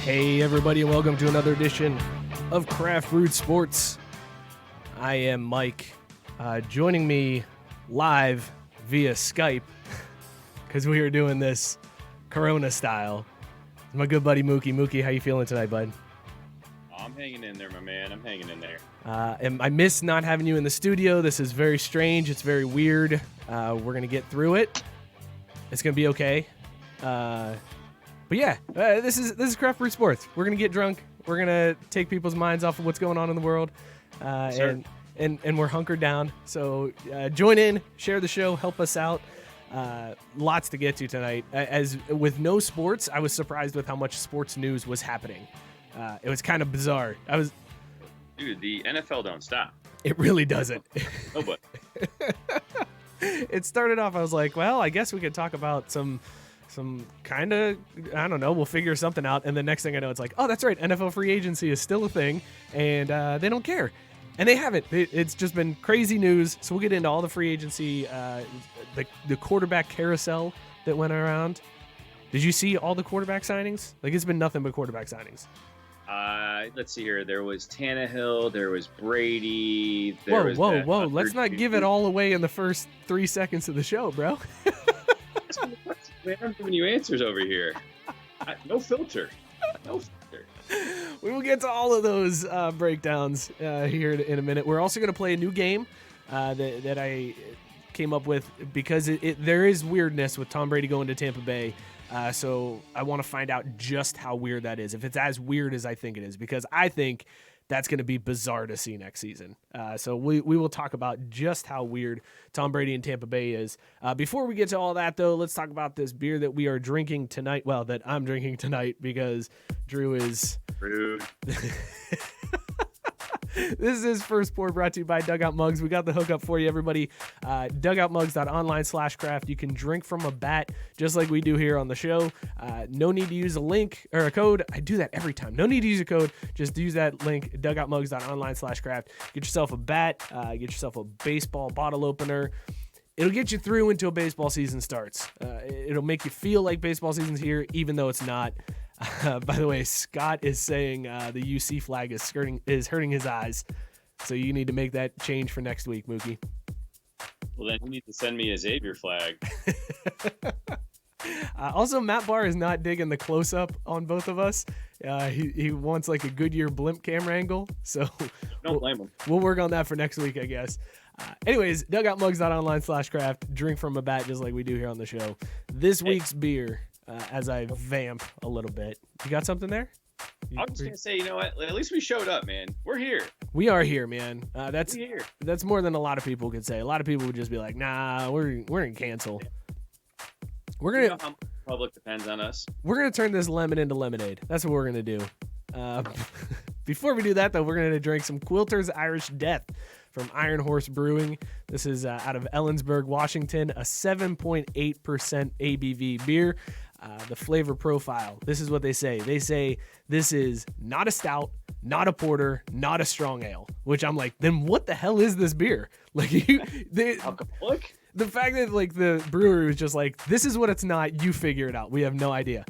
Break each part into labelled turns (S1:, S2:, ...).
S1: Hey everybody, and welcome to another edition of Craft Brewed Sports. I am Mike. Joining me live via Skype, because we are doing this Corona style, is my good buddy Mookie. Mookie, how you feeling tonight, bud?
S2: I'm hanging in there, my man. I'm hanging in there.
S1: And I miss not having you in the studio. This is very strange. It's very weird. We're going to get through it. It's going to be okay. But yeah, this is Craft Brewed Sports. We're going to get drunk. We're going to take people's minds off of what's going on in the world. And we're hunkered down. So join in, share the show, help us out. Lots to get to tonight. As with no sports, I was surprised with how much sports news was happening. It was kind of bizarre.
S2: Dude, the NFL don't stop.
S1: It really doesn't.
S2: Oh, but
S1: It started off, I was like, well, I guess we could talk about some kind of, I don't know, we'll figure something out. And the next thing I know, it's like, oh, that's right, NFL free agency is still a thing, and they don't care. And they haven't. It's just been crazy news. So we'll get into all the free agency, the quarterback carousel that went around. Did you see all the quarterback signings? Like, it's been nothing but quarterback signings.
S2: Let's see here. There was Tannehill. There was Brady.
S1: Whoa. Let's not give it all away in the first 3 seconds of the show, bro.
S2: Man, I'm giving you answers over here. No filter. No filter.
S1: We will get to all of those breakdowns here in a minute. We're also going to play a new game that I came up with because there is weirdness with Tom Brady going to Tampa Bay. So I want to find out just how weird that is, if it's as weird as I think it is, because I think that's going to be bizarre to see next season. So we will talk about just how weird Tom Brady and Tampa Bay is. Before we get to all that, though, let's talk about this beer that we are drinking tonight. Well, that I'm drinking tonight because Drew is...
S2: Rude.
S1: This is his first pour, brought to you by Dugout Mugs. We got the hookup for you, everybody. Dugoutmugs.online/craft. You can drink from a bat just like we do here on the show. No need to use a link or a code. I do that every time. No need to use a code. Just use that link, dugoutmugs.online/craft. Get yourself a bat. Get yourself a baseball bottle opener. It'll get you through until baseball season starts. It'll make you feel like baseball season's here, even though it's not. By the way, Scott is saying the UC flag is hurting his eyes, so you need to make that change for next week, Mookie.
S2: Well, then you need to send me a Xavier flag.
S1: Also, Matt Barr is not digging the close-up on both of us. He wants like a Goodyear blimp camera angle, so
S2: Don't blame him.
S1: We'll work on that for next week, I guess. Anyways, dugoutmugs.online/craft. Drink from a bat just like we do here on the show. This week's beer, as I vamp a little bit. You got something there?
S2: I'm just going to say, you know what? At least we showed up, man. We're here.
S1: We are here, man. That's
S2: We're here.
S1: That's more than a lot of people could say. A lot of people would just be like, nah, we're going to cancel. We're going
S2: You know how much the public depends on us.
S1: We're going to turn this lemon into lemonade. That's what we're going to do. Before we do that, though, we're going to drink some Quilter's Irish Death from Iron Horse Brewing. This is out of Ellensburg, Washington, a 7.8% ABV beer. The flavor profile, this is what they say. They say this is not a stout, not a porter, not a strong ale, which I'm like, then what the hell is this beer? Like,
S2: Alcoholic?
S1: The fact that like the brewery was just like, this is what it's not, you figure it out. We have no idea.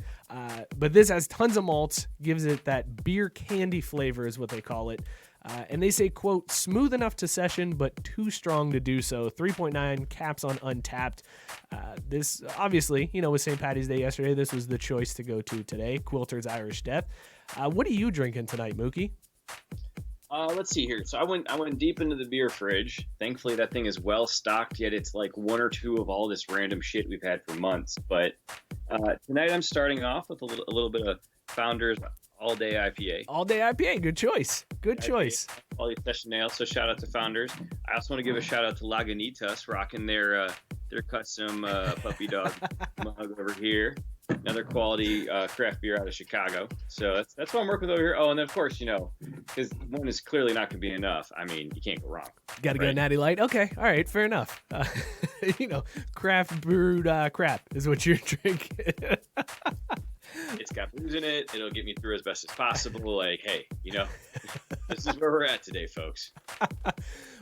S1: But this has tons of malts, gives it that beer candy flavor is what they call it. And they say, quote, smooth enough to session, but too strong to do so. 3.9 caps on Untapped. This, obviously, with St. Paddy's Day yesterday, this was the choice to go to today. Quilter's Irish Death. What are you drinking tonight, Mookie?
S2: Let's see here. So I went deep into the beer fridge. Thankfully, that thing is well stocked, yet it's like one or two of all this random shit we've had for months. But tonight I'm starting off with a little bit of Founders All Day IPA.
S1: All Day IPA. Good choice. Good choice.
S2: All these session nails. So shout out to Founders. I also want to give a shout out to Lagunitas rocking their custom puppy dog mug over here. Another quality craft beer out of Chicago. So that's what I'm working with over here. Oh, and then of course, because one is clearly not going to be enough. I mean, you can't go wrong.
S1: Got to go Natty Light. Okay, all right, fair enough. Craft brewed crap is what you're drinking.
S2: It's got booze in it. It'll get me through as best as possible. Like, hey, this is where we're at today, folks.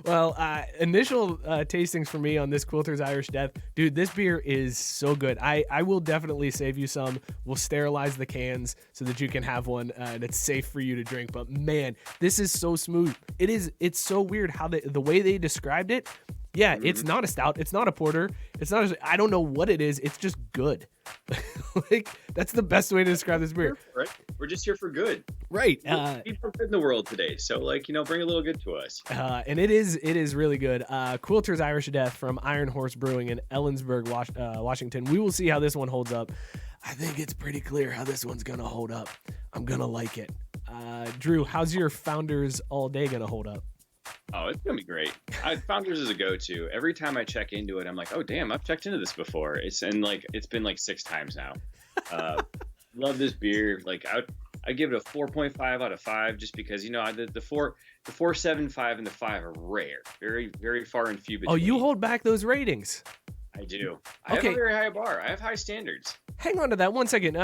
S1: Well, initial tastings for me on this Quilter's Irish Death. Dude, this beer is so good. I will definitely save you some. We'll sterilize the cans so that you can have one and it's safe for you to drink. But man, this is so smooth. It's so weird how the way they described it. Yeah, it's not a stout. It's not a porter. It's not. I don't know what it is. It's just good. Like, that's the best way to describe this beer.
S2: We're just here for good.
S1: Right.
S2: People are good in the world today. So, bring a little good to us.
S1: And it is really good. Quilter's Irish Death from Iron Horse Brewing in Ellensburg, Washington. We will see how this one holds up. I think it's pretty clear how this one's going to hold up. I'm going to like it. Drew, how's your Founders All Day going to hold up?
S2: Oh, it's gonna be great. Founders is a go-to. Every time I check into it, I'm like, oh damn, I've checked into this before. It's been like 6 times now. Love this beer. Like I give it a 4.5 out of 5 just because the 4.75 and the 5 are rare, very very far and few between.
S1: Oh, you hold back those ratings.
S2: I do. I have a very high bar. I have high standards.
S1: Hang on to that 1 second.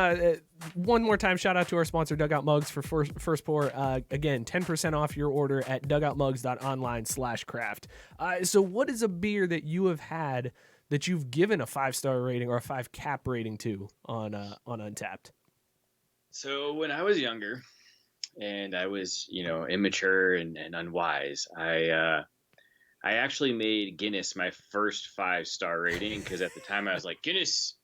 S1: One more time, shout out to our sponsor, Dugout Mugs, for first pour. Again, 10% off your order at dugoutmugs.online/craft. So what is a beer that you have had that you've given a 5-star rating or a 5 cap rating to on Untapped?
S2: So when I was younger and I was, immature and unwise, I actually made Guinness my first 5-star rating because at the time I was like, Guinness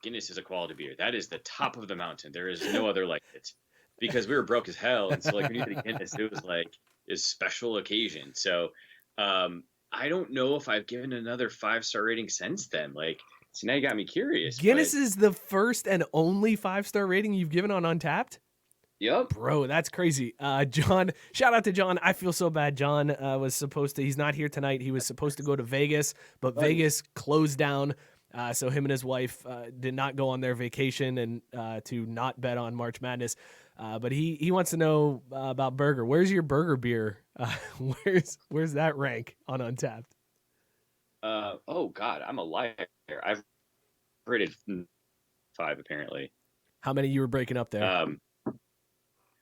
S2: is a quality beer. That is the top of the mountain. There is no other like it. Because we were broke as hell, and so when you did Guinness, it was like a special occasion. So I don't know if I've given another 5-star rating since then. So now you got me curious.
S1: Guinness is the first and only 5-star rating you've given on Untapped?
S2: Yep.
S1: Bro, that's crazy. John, shout out to John. I feel so bad. John he's not here tonight. He was supposed to go to Vegas, but Vegas closed down. So him and his wife did not go on their vacation and to not bet on March Madness. But he wants to know about Burger. Where's your Burger beer? Where's that rank on Untapped?
S2: Oh God, I'm a liar. I've rated 5 apparently.
S1: How many you were breaking up there?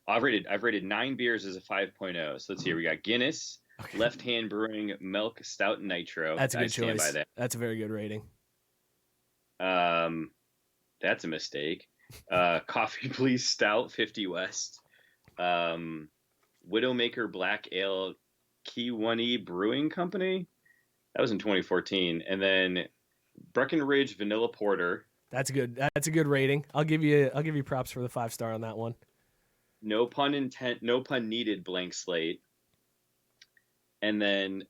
S2: I've rated 9 beers as a 5.0. So let's see. We got Guinness, Left Hand Brewing Milk Stout Nitro.
S1: That's a good
S2: choice.
S1: By that. That's a very good rating.
S2: That's a mistake. Coffee Please Stout 50 West. Widowmaker Black Ale Key-1E Brewing Company. That was in 2014. And then Breckenridge Vanilla Porter.
S1: That's good. That's a good rating. I'll give you props for the 5-star on that one.
S2: No pun needed, blank slate. And then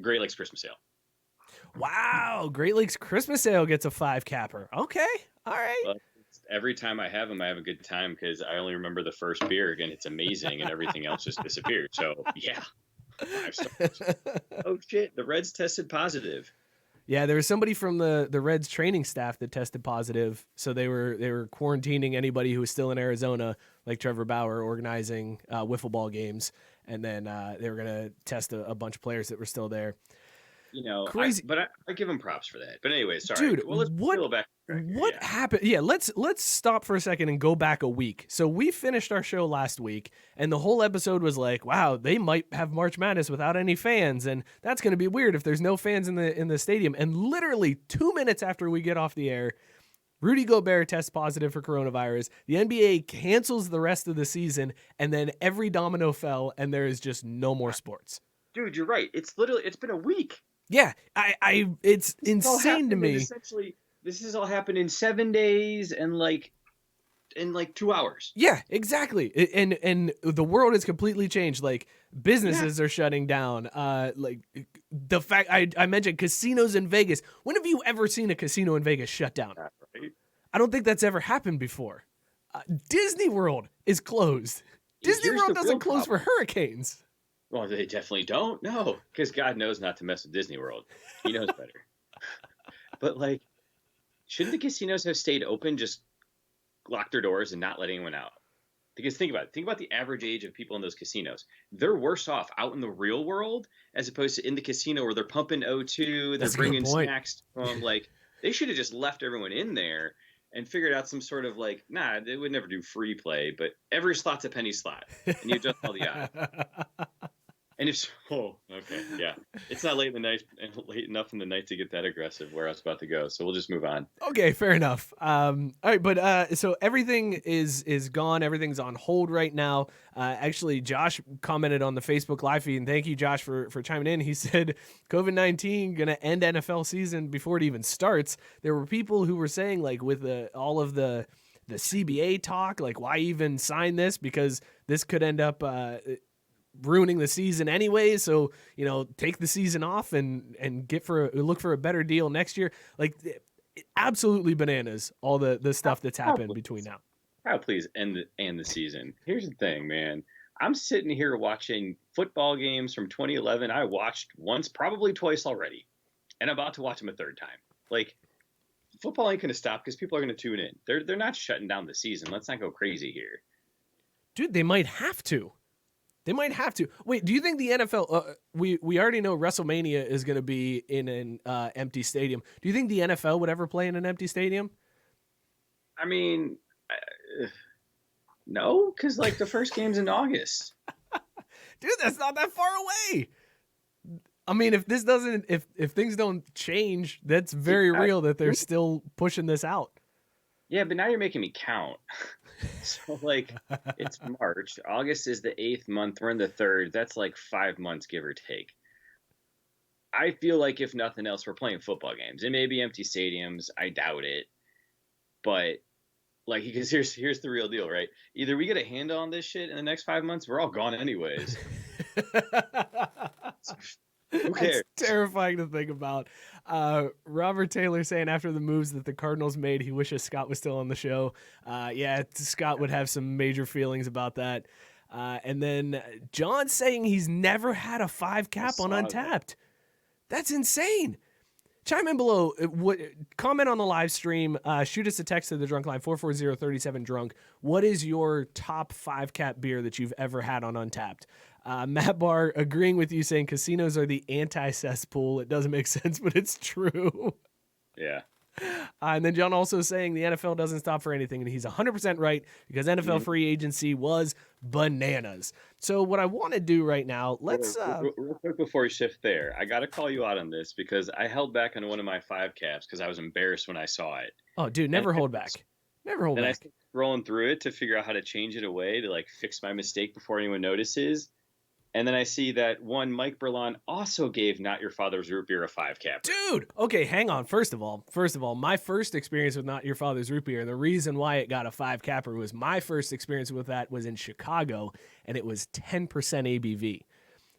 S2: Great Lakes Christmas Ale.
S1: Wow, Great Lakes Christmas Ale gets a 5 capper. Okay, all right.
S2: Well, every time I have them, I have a good time because I only remember the first beer. Again, it's amazing, and everything else just disappeared. So, yeah, 5 stars. Oh, shit, the Reds tested positive.
S1: Yeah, there was somebody from the Reds training staff that tested positive, so they were quarantining anybody who was still in Arizona, like Trevor Bauer, organizing wiffle ball games, and then they were going to test a bunch of players that were still there. Crazy.
S2: I give him props for that. But anyway, sorry.
S1: Dude,
S2: well, let's peel back.
S1: What happened? Yeah, let's stop for a second and go back a week. So we finished our show last week, and the whole episode was like, wow, they might have March Madness without any fans, and that's going to be weird if there's no fans in the stadium. And literally 2 minutes after we get off the air, Rudy Gobert tests positive for coronavirus. The NBA cancels the rest of the season, and then every domino fell, and there is just no more sports.
S2: Dude, you're right. It's been a week.
S1: Yeah, it's insane to me.
S2: Essentially, this has all happened in 7 days and in 2 hours.
S1: Yeah, exactly. And the world has completely changed. Like, businesses are shutting down. Like, the fact I mentioned casinos in Vegas. When have you ever seen a casino in Vegas shut down?
S2: Right.
S1: I don't think that's ever happened before. Disney World is closed. Disney World doesn't close for hurricanes.
S2: Well, they definitely don't. No, because God knows not to mess with Disney World. He knows better. But shouldn't the casinos have stayed open, just locked their doors and not let anyone out? Because think about it. Think about the average age of people in those casinos. They're worse off out in the real world as opposed to in the casino where they're pumping O2, they're bringing snacks from. They should have just left everyone in there and figured out some sort of like, nah, they would never do free play, but every slot's a penny slot, and you adjust all the odds. And if okay, yeah, it's not late in the night, late enough in the night to get that aggressive where I was about to go. So we'll just move on.
S1: Okay, fair enough. All right, but so everything is gone. Everything's on hold right now. Actually, Josh commented on the Facebook Live feed, and thank you, Josh, for chiming in. He said COVID-19 gonna end NFL season before it even starts. There were people who were saying like with all of the CBA talk, like why even sign this because this could end up ruining the season anyway, so take the season off and look for a better deal next year. Like absolutely bananas, all the stuff that's happened between now.
S2: Please end the season. Here's the thing, man. I'm sitting here watching football games from 2011. I watched once, probably twice already, and I'm about to watch them a third time. Like, football ain't gonna stop because people are gonna tune in. They're not shutting down the season. Let's not go crazy here,
S1: dude. They might have to. Wait, do you think the NFL? We already know WrestleMania is going to be in an empty stadium. Do you think the NFL would ever play in an empty stadium?
S2: I mean, no, because like the first game's in August.
S1: Dude, that's not that far away. I mean, if things don't change, that's very real that they're still pushing this out.
S2: Yeah, but now you're making me count. So, like, it's March. August is the 8th month. We're in the 3rd. That's like 5 months, give or take. I feel like, if nothing else, we're playing football games. It may be empty stadiums. I doubt it. But, like, because here's the real deal, right? Either we get a handle on this shit in the next 5 months, we're all gone anyways. Who cares?
S1: It's terrifying to think about. Robert Taylor saying after the moves that the Cardinals made, he wishes Scott was still on the show. Yeah, Scott would have some major feelings about that. And then John saying he's never had a 5 cap on Untapped. That's insane. Chime in below. Comment on the live stream. Shoot us a text to the drunk line 440-37-DRUNK. What is your top 5 cap beer that you've ever had on Untapped? Matt Barr agreeing with you, saying casinos are the anti-cesspool. It doesn't make sense, but it's true.
S2: Yeah.
S1: And then John also saying the NFL doesn't stop for anything, and he's 100% right because NFL free agency was bananas. So what I want to do right now, let's
S2: real quick before we shift there, I got to call you out on this because I held back on one of my 5 caps because I was embarrassed when I saw it.
S1: Oh, dude, never hold back. Never hold back.
S2: And I started scrolling through it to figure out how to change it away to like fix my mistake before anyone notices. And then I see that one Mike Berlon also gave Not Your Father's Root Beer a 5 cap.
S1: Dude, okay, hang on. First of all, my first experience with Not Your Father's Root Beer, the reason why it got a 5 capper was my first experience with that was in Chicago, and it was 10% ABV.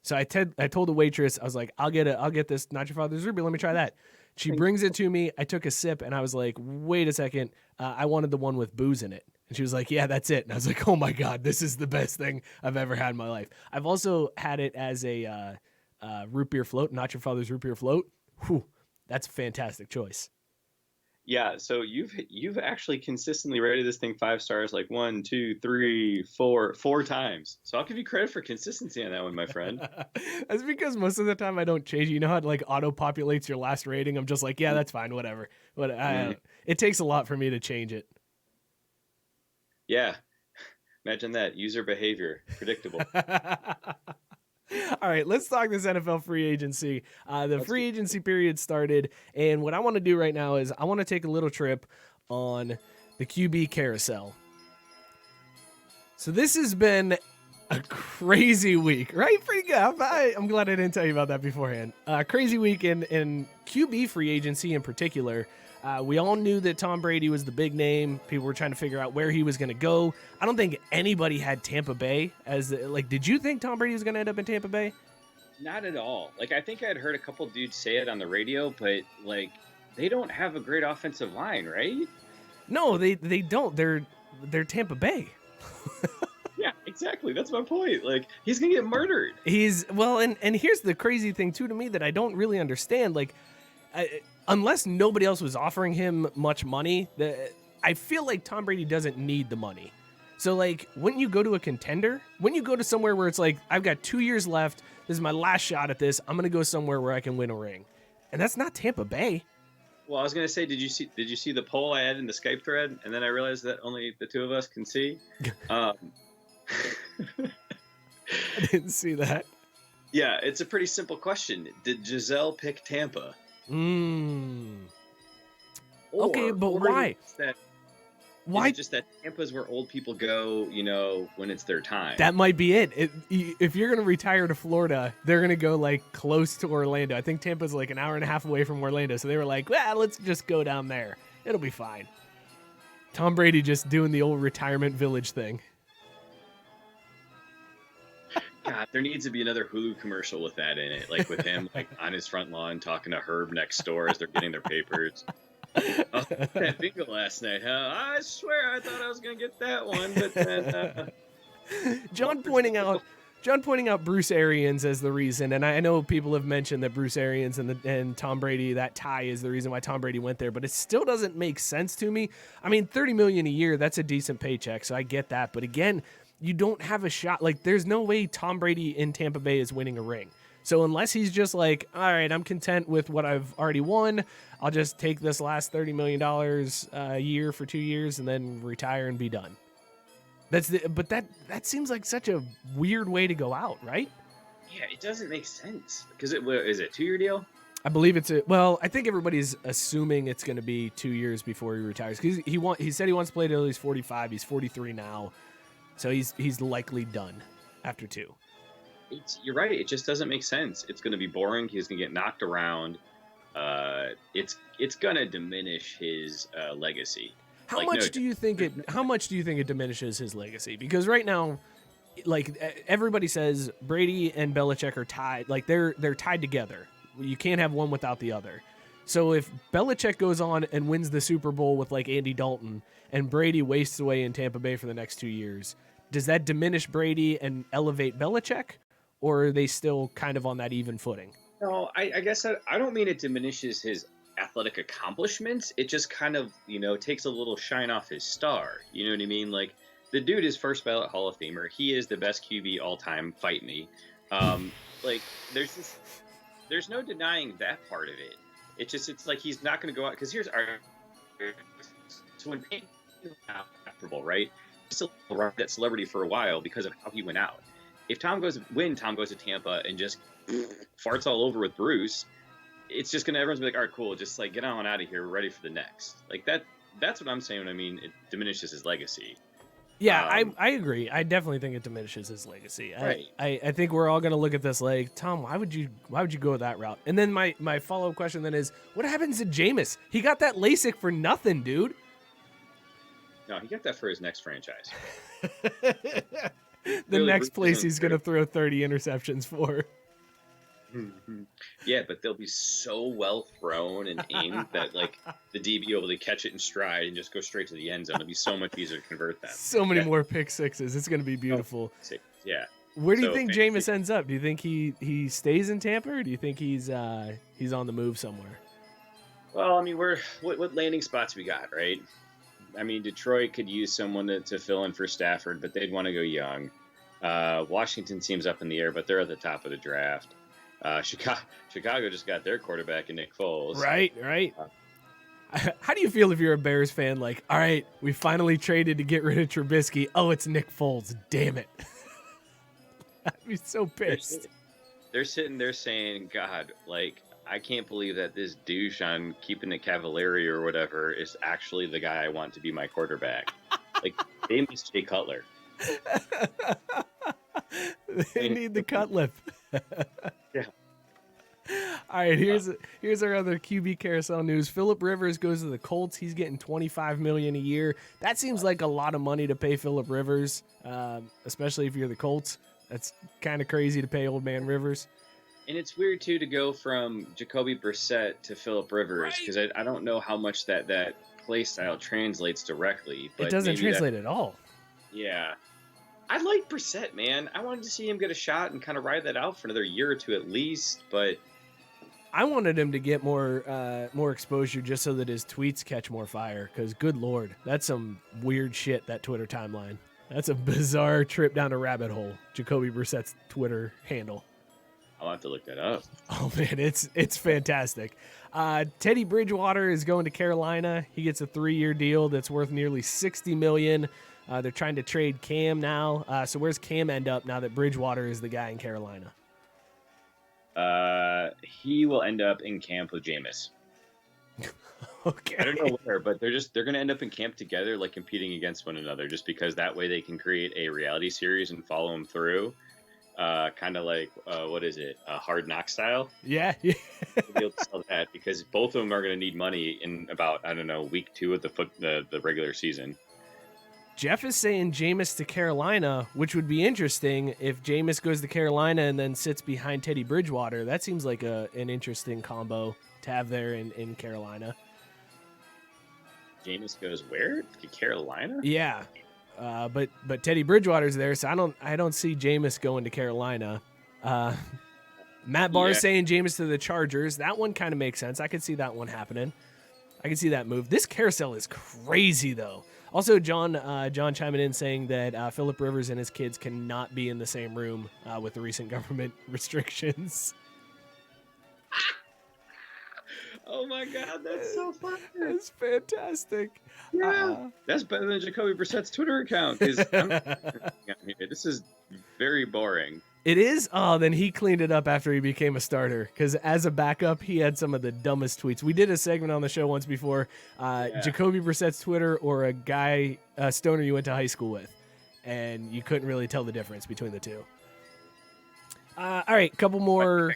S1: So I told the waitress, I was like, I'll get this Not Your Father's Root Beer. Let me try that. She brings it to me. I took a sip, and I was like, wait a second. I wanted the one with booze in it. And she was like, yeah, that's it. And I was like, oh, my God, this is the best thing I've ever had in my life. I've also had it as a root beer float, Not Your Father's Root Beer float. Whew, that's a fantastic choice.
S2: Yeah, so you've actually consistently rated this thing 5 stars like 1, 2, 3, 4 times. So I'll give you credit for consistency on that one, my friend.
S1: That's because most of the time I don't change. You know how it like auto populates your last rating? I'm just like, yeah, that's fine, whatever. But it takes a lot for me to change it.
S2: Yeah. Imagine that. User behavior. Predictable.
S1: All right, let's talk this NFL free agency. The free agency period started, and what I want to do right now is I want to take a little trip on the QB carousel. So this has been a crazy week, right? Pretty good. I'm glad I didn't tell you about that beforehand. Crazy week in QB free agency in particular. We all knew that Tom Brady was the big name. People were trying to figure out where he was going to go. I don't think anybody had Tampa Bay as did you think Tom Brady was going to end up in Tampa Bay?
S2: Not at all. Like, I think I'd heard a couple dudes say it on the radio, but like they don't have a great offensive line, right?
S1: No, they don't. They're Tampa Bay.
S2: Yeah, exactly. That's my point. Like, he's going to get murdered.
S1: And here's the crazy thing too to me that I don't really understand. Like, unless nobody else was offering him much money, I feel like Tom Brady doesn't need the money. So, like, when you go to a contender, when you go to somewhere where it's like, I've got 2 years left, this is my last shot at this, I'm going to go somewhere where I can win a ring. And that's not Tampa Bay.
S2: Well, I was gonna say, did you see the poll I had in the Skype thread? And then I realized that only the two of us can see. Um,
S1: I didn't see that.
S2: yeah, it's a pretty simple question. Did Giselle pick Tampa?
S1: Okay, but
S2: Or
S1: why?
S2: is
S1: Why?
S2: it just that Tampa's where old people go, when it's their time?
S1: That might be it. If you're going to retire to Florida, they're going to go like close to Orlando. I think Tampa's like an hour and a half away from Orlando. So they were like, well, let's just go down there. It'll be fine. Tom Brady just doing the old retirement village thing.
S2: God, there needs to be another Hulu commercial with that in it, like with him like on his front lawn talking to Herb next door as they're getting their papers. Oh, that bingo last night, huh? I swear I thought I was gonna get that one, but then
S1: John pointing out Bruce Arians as the reason, and I know people have mentioned that Bruce Arians and Tom Brady, that tie is the reason why Tom Brady went there, but it still doesn't make sense to me. I mean, $30 million a year, that's a decent paycheck, so I get that, but again, you don't have a shot. Like, there's no way Tom Brady in Tampa Bay is winning a ring. So unless he's just like, all right, I'm content with what I've already won, I'll just take this last $30 million a year for 2 years and then retire and be done. But that seems like such a weird way to go out, right?
S2: yeah, it doesn't make sense because is it a 2-year deal?
S1: I believe I think everybody's assuming it's going to be 2 years before he retires. Because he said he wants to play till he's 45. He's 43 now. So he's likely done after 2.
S2: You're right. It just doesn't make sense. It's going to be boring. He's going to get knocked around. It's going to diminish his legacy.
S1: How much do you think it diminishes his legacy? Because right now, like everybody says, Brady and Belichick are tied. Like they're tied together. You can't have one without the other. So if Belichick goes on and wins the Super Bowl with like Andy Dalton and Brady wastes away in Tampa Bay for the next 2 years, does that diminish Brady and elevate Belichick? Or are they still kind of on that even footing?
S2: No, I guess I don't mean it diminishes his athletic accomplishments. It just kind of, takes a little shine off his star. You know what I mean? Like, the dude is first ballot Hall of Famer. He is the best QB all time. Fight me. Like, there's no denying that part of it. It's like he's not going to go out because here's our. So when Peyton out comfortable, right? He's still around that celebrity for a while because of how he went out. If Tom goes to Tampa and just farts all over with Bruce, it's just everyone's gonna be like, all right, cool, just like get on out of here, we're ready for the next. Like that's what I'm saying when I mean it diminishes his legacy.
S1: Yeah, I agree. I definitely think it diminishes his legacy.
S2: Right.
S1: I think we're all gonna look at this like, Tom, why would you go that route? And then my follow-up question then is, what happens to Jameis? He got that LASIK for nothing, dude.
S2: No, he got that for his next franchise.
S1: The next place he's going to throw 30 interceptions for.
S2: Yeah, but they'll be so well thrown and aimed that like the DB will be able to catch it in stride and just go straight to the end zone. It'll be so much easier to convert them.
S1: So many more pick sixes. It's going to be beautiful.
S2: Yeah.
S1: Where do you think Jameis ends up? Do you think he stays in Tampa, or do you think he's on the move somewhere?
S2: Well, I mean, what landing spots we got, right? I mean, Detroit could use someone to fill in for Stafford, but they'd want to go young. Washington seems up in the air, but they're at the top of the draft. Chicago just got their quarterback in Nick Foles.
S1: Right. How do you feel if you're a Bears fan? Like, all right, we finally traded to get rid of Trubisky. Oh, it's Nick Foles. Damn it. I'd be so pissed.
S2: They're sitting there saying, God, like, I can't believe that this douche on keeping the Cavalieri or whatever is actually the guy I want to be my quarterback. Like, they miss Jay Cutler.
S1: They need the cut lip.
S2: Yeah.
S1: All right, here's our other QB carousel news. Phillip Rivers goes to the Colts. He's getting $25 million a year. That seems like a lot of money to pay Phillip Rivers, especially if you're the Colts. That's kind of crazy to pay old man Rivers.
S2: And it's weird, too, to go from Jacoby Brissett to Phillip Rivers, because I don't know how much that play style translates directly. But
S1: it doesn't translate at all.
S2: Yeah. I like Brissett, man. I wanted to see him get a shot and kind of ride that out for another year or two at least, but
S1: I wanted him to get more exposure just so that his tweets catch more fire, because good Lord, that's some weird shit, that Twitter timeline. That's a bizarre trip down a rabbit hole, Jacoby Brissett's Twitter handle.
S2: I'll have to look that up.
S1: Oh man, it's fantastic. Teddy Bridgewater is going to Carolina. He gets a 3-year deal that's worth nearly $60 million. They're trying to trade Cam now. So where's Cam end up now that Bridgewater is the guy in Carolina?
S2: He will end up in camp with Jameis.
S1: Okay.
S2: I don't know where, but they're going to end up in camp together, like competing against one another, just because that way they can create a reality series and follow them through. Kind of like what is it? Hard Knock style.
S1: Yeah.
S2: Be able to sell that because both of them are going to need money in about, I don't know, week 2 of the regular season.
S1: Jeff is saying Jameis to Carolina, which would be interesting if Jameis goes to Carolina and then sits behind Teddy Bridgewater. That seems like an interesting combo to have there in Carolina.
S2: Jameis goes where? To Carolina?
S1: Yeah. But Teddy Bridgewater's there, so I don't see Jameis going to Carolina. Matt Barr is saying Jameis to the Chargers. That one kind of makes sense. I could see that one happening. I can see that move. This carousel is crazy, though. Also, John chiming in saying that Phillip Rivers and his kids cannot be in the same room with the recent government restrictions.
S2: Oh my God, that's so funny.
S1: That's fantastic.
S2: Yeah, that's better than Jacoby Brissett's Twitter account. This is very boring.
S1: It is? Oh, then he cleaned it up after he became a starter. Because as a backup, he had some of the dumbest tweets. We did a segment on the show once before. Jacoby Brissett's Twitter or a stoner you went to high school with. And you couldn't really tell the difference between the two. All right, couple more.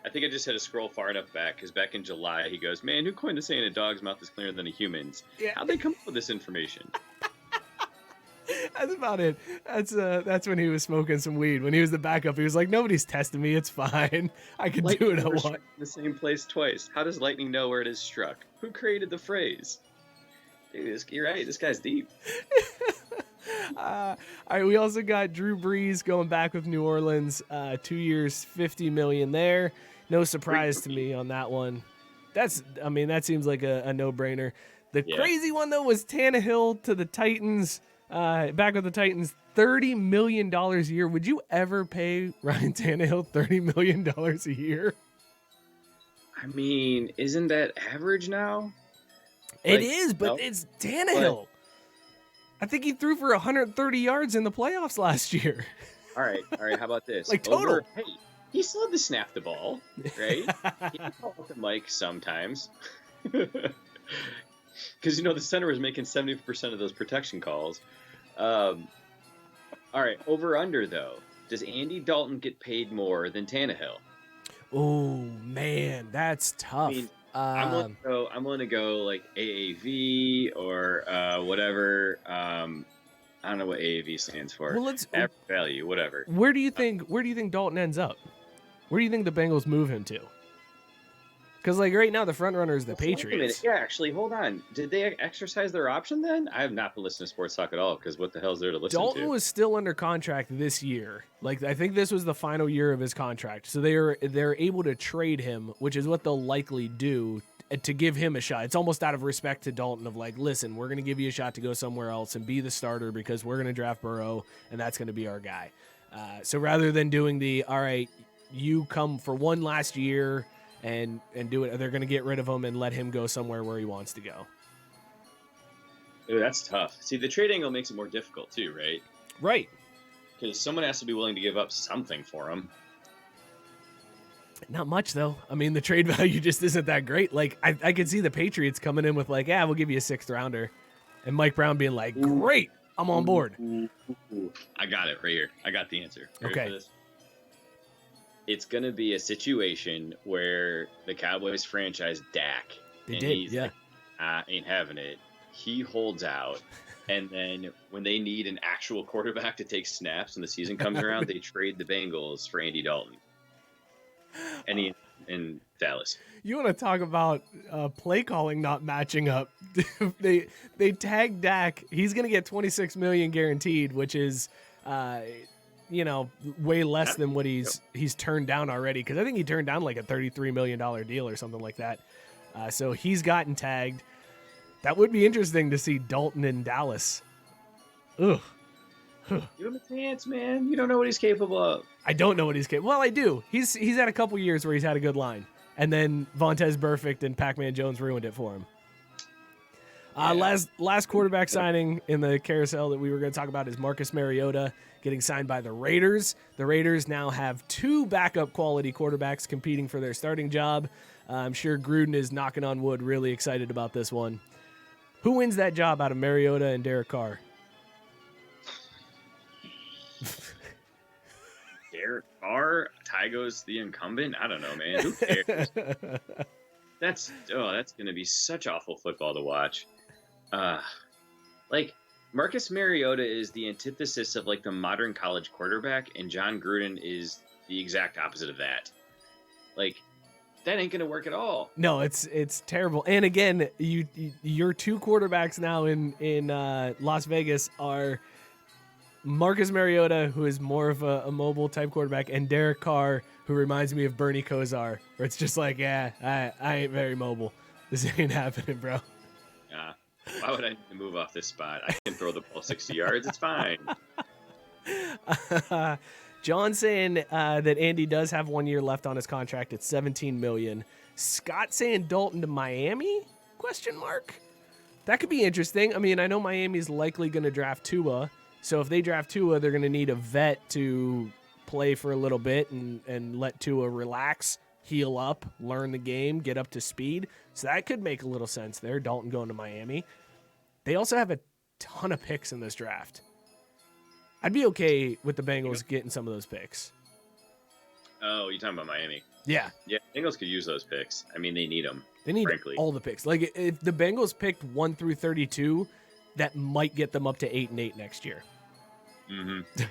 S2: I think I just had to scroll far enough back because back in July, he goes, man, who coined the saying a dog's mouth is cleaner than a human's? Yeah. How'd they come up with this information?
S1: That's about it. That's when he was smoking some weed. When he was the backup, he was like, nobody's testing me. It's fine. I can do what I want.
S2: In the same place twice. How does lightning know where it is struck? Who created the phrase? Dude, you're right. This guy's deep.
S1: All right, we also got Drew Brees going back with New Orleans. 2 years, $50 million there. No surprise to me on that one. That seems like a no-brainer. The crazy one, though, was Tannehill to the Titans. Back with the Titans, $30 million a year. Would you ever pay Ryan Tannehill $30 million a year?
S2: I mean, isn't that average now?
S1: It is, but it's Tannehill. I think he threw for 130 yards in the playoffs last year. All right.
S2: How about this?
S1: Like total.
S2: Hey, he still had to snap the ball, right? He can call up to Mike sometimes. Because, the center was making 70% of those protection calls. All right, over-under, though. Does Andy Dalton get paid more than Tannehill?
S1: Oh, man, that's tough. I mean,
S2: I'm going to go like AAV or whatever. I don't know what AAV stands for.
S1: Well,
S2: average value, whatever.
S1: Where do you think Dalton ends up? Where do you think the Bengals move him to? Because right now the front runner is the Patriots.
S2: Yeah, actually, hold on. Did they exercise their option then? I have not been listening to Sports Talk at all because what the hell is there to listen to?
S1: Dalton was still under contract this year. I think this was the final year of his contract. So they're able to trade him, which is what they'll likely do to give him a shot. It's almost out of respect to Dalton of listen, we're going to give you a shot to go somewhere else and be the starter because we're going to draft Burrow and that's going to be our guy. So rather than doing all right, you come for one last year and do it, they're going to get rid of him and let him go somewhere where he wants to go.
S2: Ooh, that's tough. See, the trade angle makes it more difficult too, right?
S1: Right.
S2: Because someone has to be willing to give up something for him.
S1: Not much, though. I mean, the trade value just isn't that great. I could see the Patriots coming in with we'll give you a 6th rounder. And Mike Brown being like, great, I'm on board.
S2: I got it right here. I got the answer.
S1: Okay.
S2: It's going to be a situation where the Cowboys franchise Dak.
S1: He's
S2: like, I ain't having it. He holds out. And then when they need an actual quarterback to take snaps when the season comes around, they trade the Bengals for Andy Dalton. And in Dallas.
S1: You want to talk about play calling not matching up? They tagged Dak. He's going to get $26 million guaranteed, which is way less than what he's turned down already. Because I think he turned down a $33 million deal or something like that. So he's gotten tagged. That would be interesting to see Dalton in Dallas. Ugh.
S2: Give him a chance, man. You don't know what he's capable of.
S1: I don't know what he's capable. Well, I do. He's had a couple years where he's had a good line, and then Vontez Burfict and Pac-Man Jones ruined it for him.
S2: Yeah.
S1: Last quarterback signing in the carousel that we were going to talk about is Marcus Mariota getting signed by the Raiders. The Raiders now have 2 backup quality quarterbacks competing for their starting job. I'm sure Gruden is knocking on wood, really excited about this one. Who wins that job out of Mariota and Derek Carr?
S2: Derek Carr, Tygo's the incumbent. I don't know, man. Who cares? That's going to be such awful football to watch. Like Marcus Mariota is the antithesis of like the modern college quarterback, and John Gruden is the exact opposite of that. Like that ain't gonna work at all.
S1: No, it's terrible. And again, your 2 quarterbacks now in Las Vegas are Marcus Mariota, who is more of a mobile type quarterback, and Derek Carr, who reminds me of Bernie Kosar, where it's just like, I ain't very mobile. This ain't happening, bro.
S2: Yeah. Why would I need to move off this spot? I can throw the ball 60 yards. It's fine.
S1: John saying that Andy does have 1 year left on his contract at $17 million. Scott saying Dalton to Miami? ? That could be interesting. I mean, I know Miami's likely going to draft Tua. So if they draft Tua, they're going to need a vet to play for a little bit and let Tua relax, heal up, learn the game, get up to speed. So that could make a little sense there, Dalton going to Miami. They also have a ton of picks in this draft. I'd be okay with the Bengals getting some of those picks.
S2: Oh, you're talking about Miami?
S1: Yeah.
S2: Yeah, Bengals could use those picks. I mean, they need them.
S1: They need
S2: frankly
S1: all the picks. Like if the Bengals picked 1 through 32, that might get them up to 8-8 next year.
S2: Mm-hmm.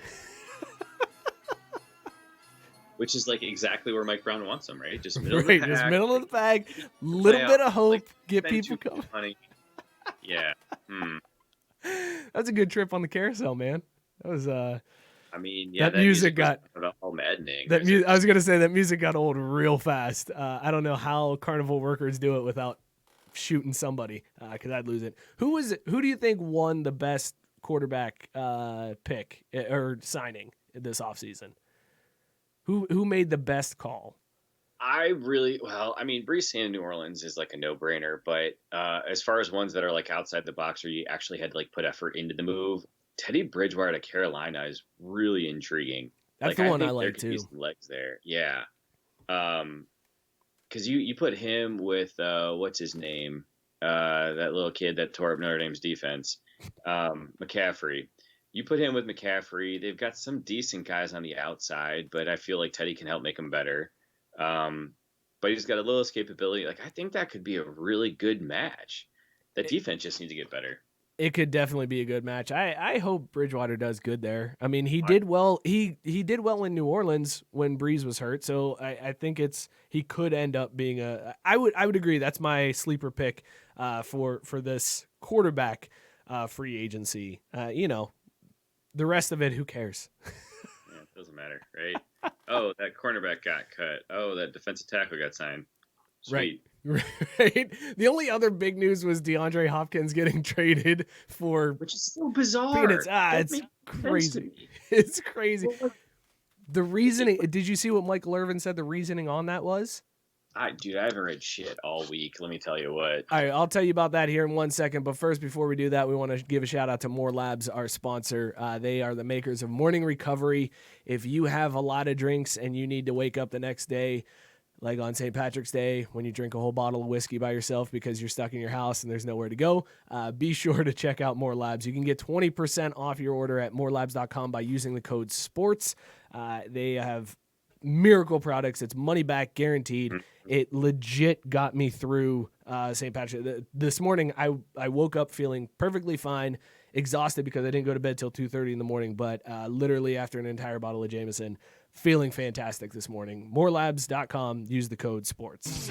S2: Which is like exactly where Mike Brown wants them, right? Just middle of the pack.
S1: Just middle of the pack, little bit of hope,
S2: like,
S1: get people coming.
S2: Money. Yeah.
S1: That's a good trip on the carousel, man. That was
S2: I mean, yeah,
S1: that music got
S2: all maddening.
S1: I was gonna say that music got old real fast. I don't know how carnival workers do it without shooting somebody, because I'd lose it. Who do you think won the best quarterback pick or signing this offseason? Who made the best call?
S2: I mean, Brees in New Orleans is like a no-brainer, but as far as ones that are like outside the box where you actually had to like put effort into the move, Teddy Bridgewater to Carolina is really intriguing.
S1: That's
S2: like,
S1: the one I
S2: there
S1: like
S2: could
S1: too.
S2: be some legs there, yeah. Because you put him with what's his name, that little kid that tore up Notre Dame's defense, McCaffrey. You put him with McCaffrey. They've got some decent guys on the outside, but I feel like Teddy can help make them better. But he's got a little escapability. Like I think that could be a really good match. That defense just needs to get better. It
S1: could definitely be a good match. I hope Bridgewater does good there. I mean, he did well. He did well in New Orleans when Breeze was hurt. So I think he could end up being I would agree. That's my sleeper pick for this quarterback free agency. The rest of it, who cares?
S2: Yeah, it doesn't matter, right? Oh, that cornerback got cut. Oh, that defensive tackle got signed. Sweet.
S1: Right. The only other big news was DeAndre Hopkins getting traded for,
S2: which is so bizarre.
S1: Peanuts. It's crazy. It's crazy. The reasoning. Did you see what Michael Irvin said? The reasoning on that was.
S2: Dude, I haven't read shit all week. Let me tell you what.
S1: All right, I'll tell you about that here in 1 second. But first, before we do that, we want to give a shout out to More Labs, our sponsor. They are the makers of Morning Recovery. If you have a lot of drinks and you need to wake up the next day, like on St. Patrick's Day, when you drink a whole bottle of whiskey by yourself because you're stuck in your house and there's nowhere to go, be sure to check out More Labs. You can get 20% off your order at morelabs.com by using the code SPORTS. They have miracle products. It's money back guaranteed. It legit got me through St. Patrick's. This morning, I woke up feeling perfectly fine, exhausted because I didn't go to bed till 2:30 in the morning, but literally after an entire bottle of Jameson, feeling fantastic this morning. Morelabs.com. Use the code SPORTS.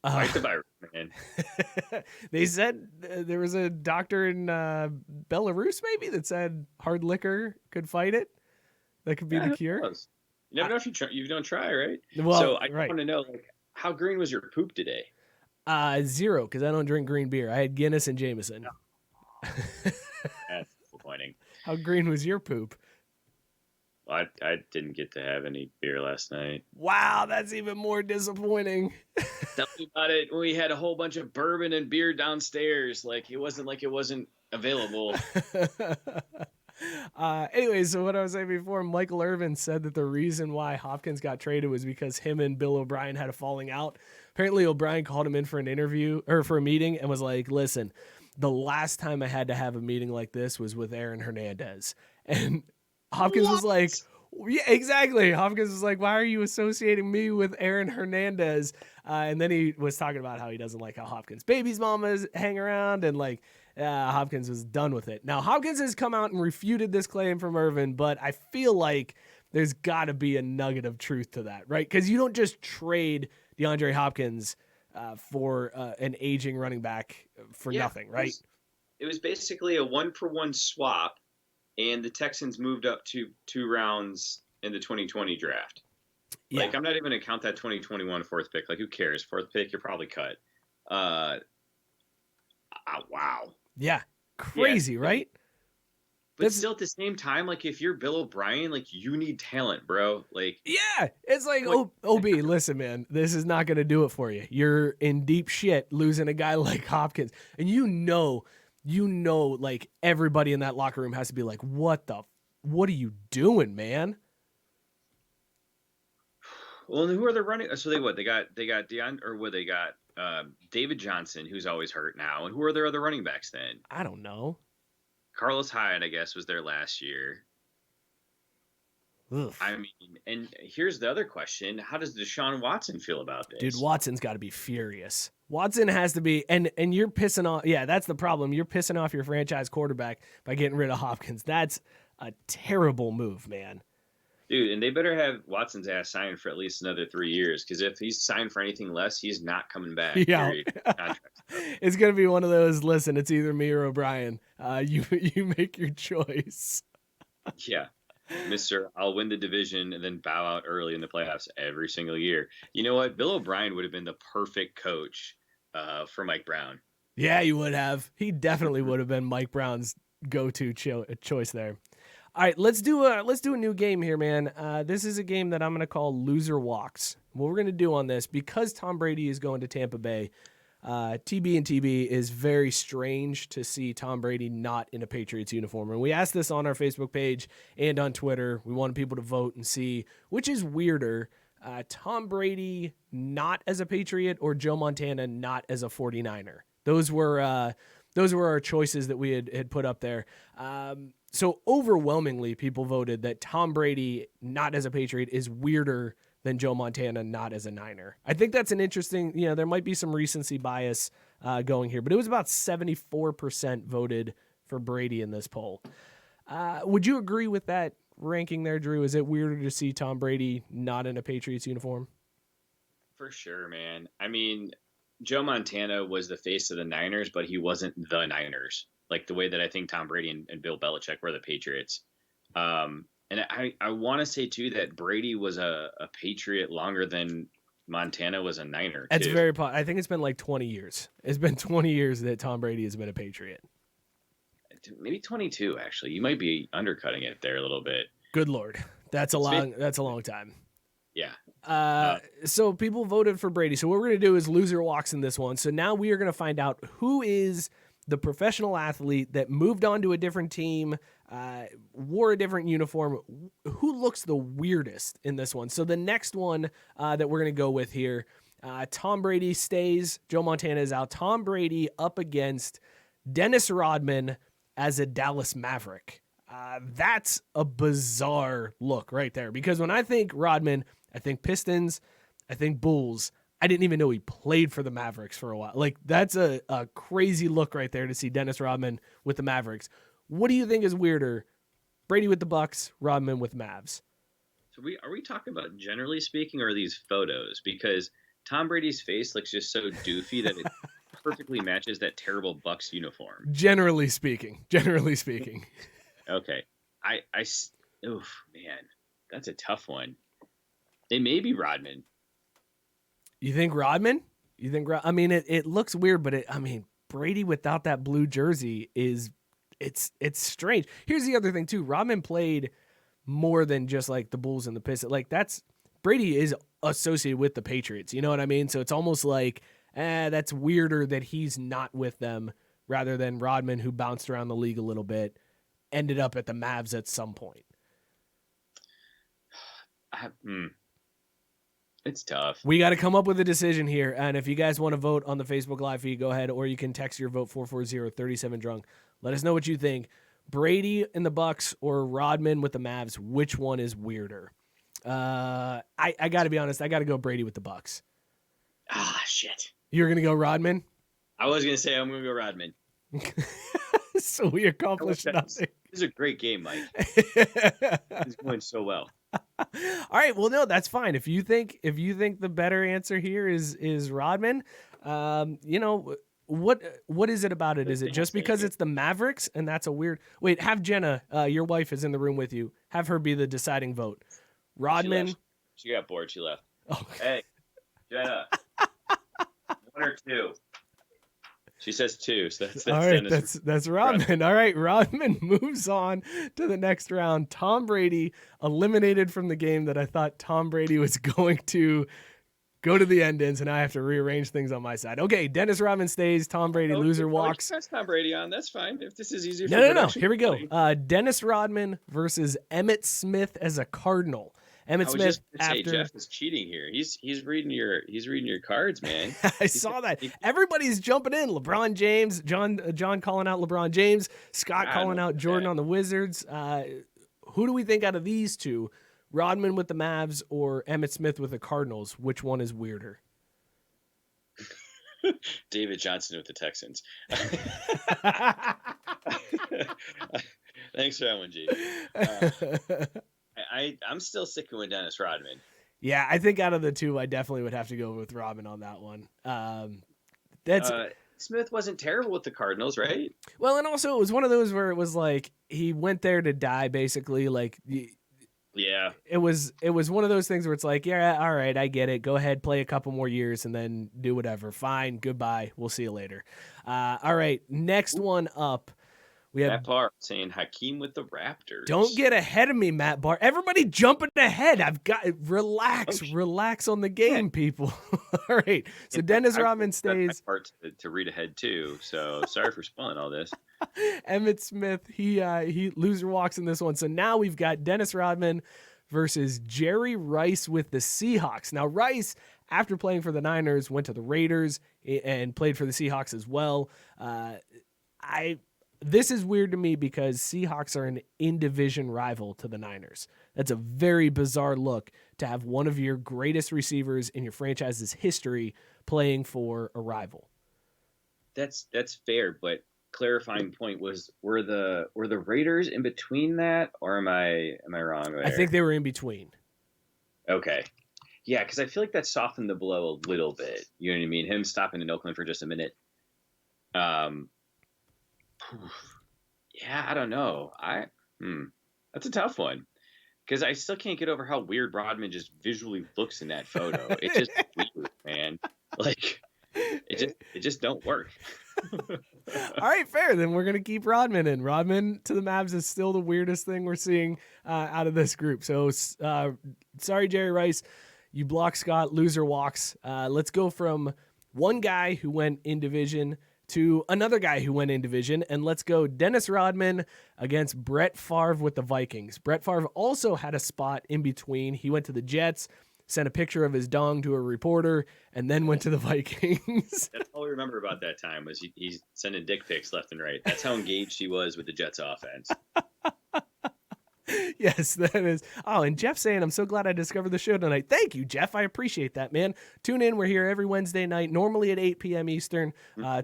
S2: Fight the virus, man.
S1: They said there was a doctor in Belarus maybe that said hard liquor could fight it. That could be the cure.
S2: You never know if you don't try, right?
S1: Well,
S2: so I want to know, like, how green was your poop today?
S1: 0, because I don't drink green beer. I had Guinness and Jameson.
S2: That's disappointing.
S1: How green was your poop?
S2: I didn't get to have any beer last night.
S1: Wow, that's even more disappointing.
S2: Tell me about it. We had a whole bunch of bourbon and beer downstairs. Like it wasn't available.
S1: Anyway, so what I was saying before, Michael Irvin said that the reason why Hopkins got traded was because him and Bill O'Brien had a falling out. Apparently, O'Brien called him in for an interview or for a meeting and was like, listen, the last time I had to have a meeting like this was with Aaron Hernandez. And Hopkins was like, yeah, exactly. Hopkins was like, why are you associating me with Aaron Hernandez? And then he was talking about how he doesn't like how Hopkins' baby's mamas hang around, and like Hopkins was done with it. Now, Hopkins has come out and refuted this claim from Irvin, but I feel like there's got to be a nugget of truth to that, right? Because you don't just trade DeAndre Hopkins for an aging running back for nothing, right?
S2: It was basically a 1-for-1 swap. And the Texans moved up to 2 rounds in the 2020 draft. Yeah. Like, I'm not even going to count that 2021 fourth pick. Like, who cares? Fourth pick, you're probably cut. Wow.
S1: Yeah. Crazy, right?
S2: But still, at the same time, like, if you're Bill O'Brien, like, you need talent, bro. Like,
S1: yeah. It's like, OB, listen, man, this is not going to do it for you. You're in deep shit losing a guy like Hopkins. And like everybody in that locker room has to be like, what are you doing, man?
S2: Well, and who are they running? So they got David Johnson, who's always hurt now. And who are their other running backs then?
S1: I don't know.
S2: Carlos Hyde, I guess, was there last year.
S1: Oof.
S2: I mean, and here's the other question. How does Deshaun Watson feel about this?
S1: Dude, Watson's got to be furious. Watson has to be, and you're pissing off. Yeah, that's the problem. You're pissing off your franchise quarterback by getting rid of Hopkins. That's a terrible move, man.
S2: Dude, and they better have Watson's ass signed for at least another 3 years, because if he's signed for anything less, he's not coming back.
S1: Yeah. It's going to be one of those, listen, it's either me or O'Brien. You make your choice.
S2: Yeah. Mr. I'll win the division and then bow out early in the playoffs every single year. You know what? Bill O'Brien would have been the perfect coach for Mike Brown.
S1: Yeah, he would have. He definitely would have been Mike Brown's go-to choice there. All right, let's do a new game here, man. This is a game that I'm going to call Loser Walks. What we're going to do on this, because Tom Brady is going to Tampa Bay, TB and TB is very strange to see Tom Brady not in a Patriots uniform. And we asked this on our Facebook page and on Twitter. We wanted people to vote and see which is weirder, Tom Brady not as a Patriot or Joe Montana not as a 49er. Those were our choices that we had put up there. So overwhelmingly, people voted that Tom Brady not as a Patriot is weirder than Joe Montana not as a Niner. I think that's an interesting, there might be some recency bias going here, but it was about 74% voted for Brady in this poll. Would you agree with that ranking there, Drew? Is it weirder to see Tom Brady not in a Patriots uniform?
S2: For sure, man. I mean, Joe Montana was the face of the Niners, but he wasn't the Niners, like the way that I think Tom Brady and Bill Belichick were the Patriots. And I want to say, too, that Brady was a Patriot longer than Montana was a Niner, too.
S1: That's very I think it's been like 20 years. It's been 20 years that Tom Brady has been a Patriot.
S2: Maybe 22, actually. You might be undercutting it there a little bit.
S1: Good Lord. That's a long time.
S2: Yeah.
S1: So people voted for Brady. So what we're going to do is loser walks in this one. So now we are going to find out who is the professional athlete that moved on to a different team, wore a different uniform, who looks the weirdest in this one. So the next one that we're going to go with here, Tom Brady stays, Joe Montana is out. Tom Brady up against Dennis Rodman as a Dallas Maverick. That's a bizarre look right there, because when I think Rodman, I think Pistons, I think Bulls. I didn't even know he played for the Mavericks for a while. Like, that's a crazy look right there to see Dennis Rodman with the Mavericks. What do you think is weirder, Brady with the Bucks, Rodman with Mavs?
S2: So are we talking about generally speaking, or are these photos? Because Tom Brady's face looks just so doofy that it perfectly matches that terrible Bucks uniform.
S1: Generally speaking.
S2: Okay. Oof, man, that's a tough one. It may be Rodman.
S1: You think Rodman? I mean, it looks weird, but Brady without that blue jersey is it's strange. Here's the other thing too. Rodman played more than just like the Bulls and the Pistons. Like Brady is associated with the Patriots. You know what I mean? So it's almost like, that's weirder that he's not with them rather than Rodman, who bounced around the league a little bit, ended up at the Mavs at some point.
S2: It's tough.
S1: We got to come up with a decision here. And if you guys want to vote on the Facebook Live feed, go ahead, or you can text your vote 440-37-DRUNK. Let us know what you think. Brady in the Bucks or Rodman with the Mavs, which one is weirder? I got to be honest. I got to go Brady with the Bucks.
S2: Shit.
S1: You're going to go Rodman?
S2: I was going to say I'm going to go Rodman.
S1: So we accomplished nothing.
S2: This is a great game, Mike. It's going so well.
S1: All right, well, no, that's fine. If you think the better answer here is Rodman, what is it about it? Is it just because it's the Mavericks and that's a weird? Wait, have Jenna, your wife is in the room with you. Have her be the deciding vote. Rodman.
S2: She got bored. She left.
S1: Oh.
S2: Hey, Jenna, 1 or 2. She says 2, so that's
S1: all right.
S2: Dennis.
S1: That's Rodman. All right, Rodman moves on to the next round. Tom Brady eliminated from the game that I thought Tom Brady was going to go to the end-ins, and I have to rearrange things on my side. Okay, Dennis Rodman stays. Tom Brady loser walks.
S2: Press Tom Brady on. That's fine. If this is easier.
S1: No. Here we go. Dennis Rodman versus Emmitt Smith as a Cardinal. Emmitt Smith.
S2: Jeff is cheating here. He's reading your cards, man.
S1: I saw that. Everybody's jumping in. LeBron James, John calling out LeBron James, Scott calling out Jordan on the Wizards. Who do we think out of these two, Rodman with the Mavs or Emmitt Smith with the Cardinals? Which one is weirder?
S2: David Johnson with the Texans. Thanks for that one, G. I'm still sticking with Dennis Rodman.
S1: Yeah, I think out of the two, I definitely would have to go with Rodman on that one.
S2: Smith wasn't terrible with the Cardinals, right?
S1: Well, and also it was one of those where it was like he went there to die, basically. Like,
S2: yeah,
S1: it was one of those things where it's like, yeah, all right, I get it. Go ahead, play a couple more years, and then do whatever. Fine, goodbye. We'll see you later. All right, next one up. We have
S2: Matt Barr saying Hakeem with the Raptors.
S1: Don't get ahead of me, Matt Barr. Everybody jumping ahead. Relax on the game, people. All right. So Dennis Rodman stays.
S2: Part to read ahead too. So sorry for spoiling all this.
S1: Emmitt Smith, he loser walks in this one. So now we've got Dennis Rodman versus Jerry Rice with the Seahawks. Now Rice, after playing for the Niners, went to the Raiders and played for the Seahawks as well. This is weird to me because Seahawks are an in-division rival to the Niners. That's a very bizarre look to have one of your greatest receivers in your franchise's history playing for a rival.
S2: That's fair, but clarifying point was were the Raiders in between that, or am I wrong there?
S1: I think they were in between.
S2: Okay. Yeah, because I feel like that softened the blow a little bit. You know what I mean? Him stopping in Oakland for just a minute. Yeah, I don't know. That's a tough one because I still can't get over how weird Rodman just visually looks in that photo. It's just weird, man. Like it just don't work.
S1: All right, fair. Then we're gonna keep Rodman in. Rodman to the Mavs is still the weirdest thing we're seeing out of this group. So sorry, Jerry Rice, you block Scott. Loser walks. Let's go from one guy who went in division to another guy who went in division, and let's go Dennis Rodman against Brett Favre with the Vikings. Brett Favre also had a spot in between. He went to the Jets, sent a picture of his dong to a reporter, and then went to the Vikings.
S2: That's all I remember about that time was he's sending dick pics left and right. That's how engaged he was with the Jets offense.
S1: Yes, that is. Oh, and Jeff saying, I'm so glad I discovered the show tonight. Thank you, Jeff. I appreciate that, man. Tune in. We're here every Wednesday night, normally at 8 p.m. Eastern.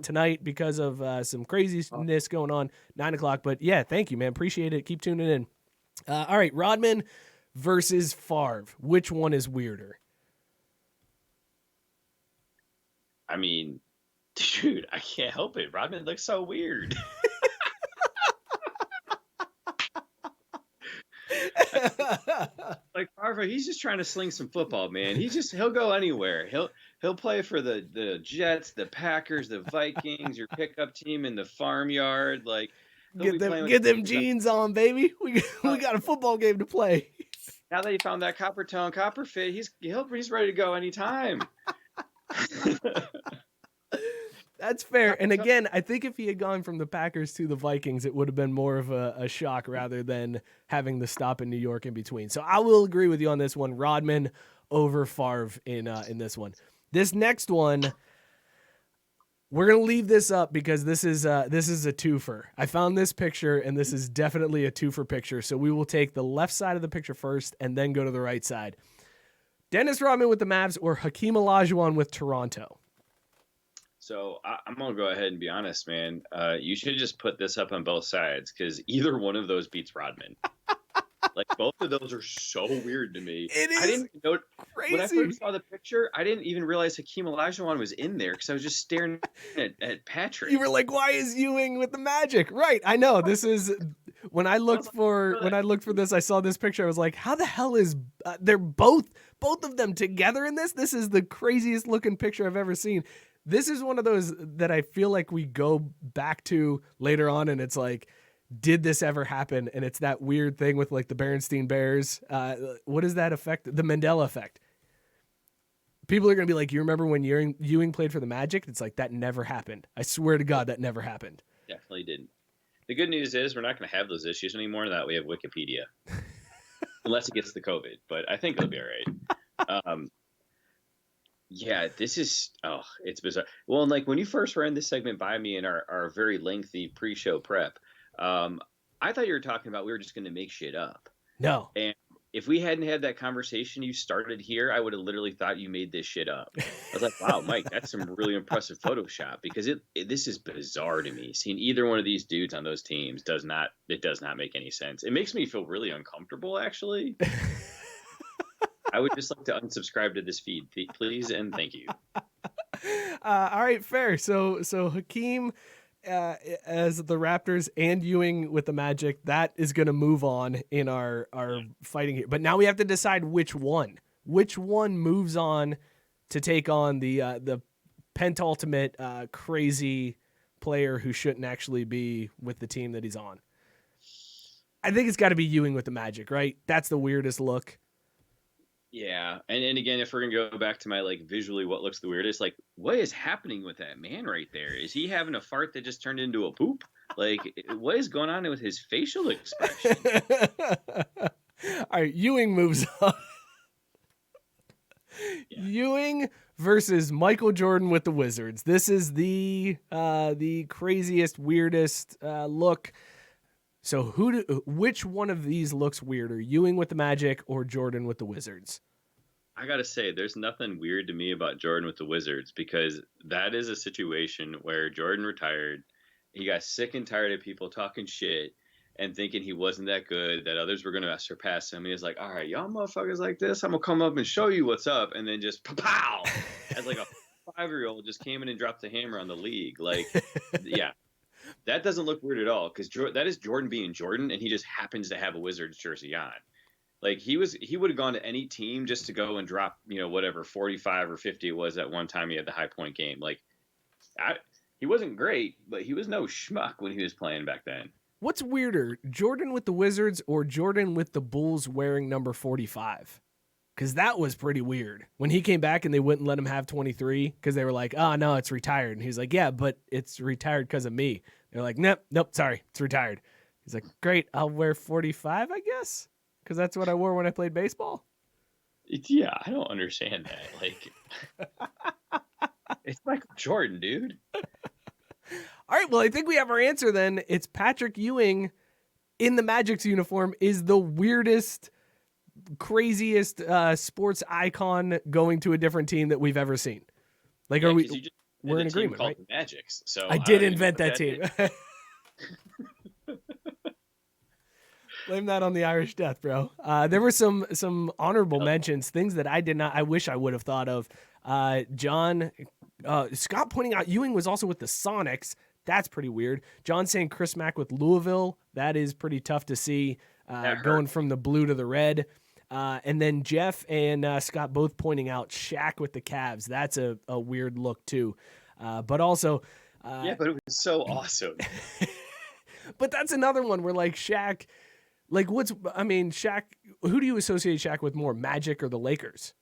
S1: Tonight, because of some craziness going on, 9 o'clock. But yeah, thank you, man. Appreciate it. Keep tuning in. All right, Rodman versus Favre. Which one is weirder?
S2: I mean, dude, I can't help it. Rodman looks so weird. Like Favre, he's just trying to sling some football, man. He'll go anywhere. He'll play for the Jets, the Packers, the Vikings, your pickup team in the farmyard. Like
S1: Get them jeans on, baby. We got a football game to play.
S2: Now that he found that copper tone, copper fit, he's ready to go anytime.
S1: That's fair. And again, I think if he had gone from the Packers to the Vikings, it would have been more of a shock rather than having the stop in New York in between. So I will agree with you on this one. Rodman over Favre in this one. This next one, we're gonna leave this up because this is a twofer. I found this picture, and this is definitely a twofer picture. So we will take the left side of the picture first, and then go to the right side. Dennis Rodman with the Mavs or Hakeem Olajuwon with Toronto?
S2: So I'm going to go ahead and be honest, man. You should just put this up on both sides because either one of those beats Rodman. Like, both of those are so weird to me.
S1: It is
S2: I didn't know
S1: crazy.
S2: When I first saw the picture, I didn't even realize Hakeem Olajuwon was in there because I was just staring at Patrick.
S1: You were like, why is Ewing with the Magic? Right. I know. This is when I looked for this, I saw this picture. I was like, how the hell is they're both of them together in this? This is the craziest looking picture I've ever seen. This is one of those that I feel like we go back to later on, and it's like, did this ever happen? And it's that weird thing with like the Berenstain Bears. What is that effect? The Mandela effect. People are going to be like, you remember when Ewing played for the Magic? It's like, that never happened. I swear to God, that never happened.
S2: Definitely didn't. The good news is we're not going to have those issues anymore now that we have Wikipedia. Unless it gets the COVID, but I think it'll be all right. Yeah, this is, it's bizarre. Well, and like when you first ran this segment by me in our very lengthy pre-show prep, I thought you were talking about we were just going to make shit up.
S1: No.
S2: And if we hadn't had that conversation you started here, I would have literally thought you made this shit up. I was like, wow, Mike, that's some really impressive Photoshop, because this is bizarre to me. Seeing either one of these dudes on those teams does not make any sense. It makes me feel really uncomfortable, actually. I would just like to unsubscribe to this feed, please, and thank you.
S1: All right, fair. So Hakeem as the Raptors and Ewing with the Magic, that is going to move on in our fighting here. But now we have to decide which one moves on to take on the pentultimate crazy player who shouldn't actually be with the team that he's on. I think it's got to be Ewing with the Magic, right? That's the weirdest look.
S2: Yeah, and again, if we're gonna go back to my like visually, what looks the weirdest? Like, what is happening with that man right there? Is he having a fart that just turned into a poop? Like, what is going on with his facial expression?
S1: All right, Ewing moves on. Yeah. Ewing versus Michael Jordan with the Wizards. This is the craziest, weirdest look. So which one of these looks weirder, Ewing with the Magic or Jordan with the Wizards?
S2: I got to say, there's nothing weird to me about Jordan with the Wizards, because that is a situation where Jordan retired. He got sick and tired of people talking shit and thinking he wasn't that good, that others were going to surpass him. He was like, all right, y'all motherfuckers like this, I'm going to come up and show you what's up. And then just pow, as like a 5-year-old just came in and dropped the hammer on the league. Like, yeah. That doesn't look weird at all, because that is Jordan being Jordan, and he just happens to have a Wizards jersey on. Like, he would have gone to any team just to go and drop, whatever 45 or 50 it was at one time he had the high point game. Like, he wasn't great, but he was no schmuck when he was playing back then.
S1: What's weirder, Jordan with the Wizards or Jordan with the Bulls wearing number 45? Because that was pretty weird. When he came back and they wouldn't let him have 23 because they were like, oh, no, it's retired. And he's like, yeah, but it's retired because of me. They're like, nope, sorry, it's retired. He's like, great, I'll wear 45, I guess, because that's what I wore when I played baseball.
S2: Yeah, I don't understand that. Like, it's Michael Jordan, dude.
S1: All right, well, I think we have our answer then. It's Patrick Ewing in the Magic's uniform is the weirdest, craziest sports icon going to a different team that we've ever seen. Like,
S2: yeah,
S1: are we? We're in agreement, right?
S2: The Magics. So
S1: I did invent that team. Blame that on the Irish Death, bro. There were some honorable mentions, things that I wish I would have thought of. Scott pointing out Ewing was also with the Sonics. That's pretty weird. John saying Chris Mack with Louisville. That is pretty tough to see, going from the blue to the red. And then Jeff and Scott both pointing out Shaq with the Cavs. That's a weird look too. But also...
S2: yeah, but it was so awesome.
S1: But that's another one where like Shaq, like Shaq, who do you associate Shaq with more, Magic or the Lakers?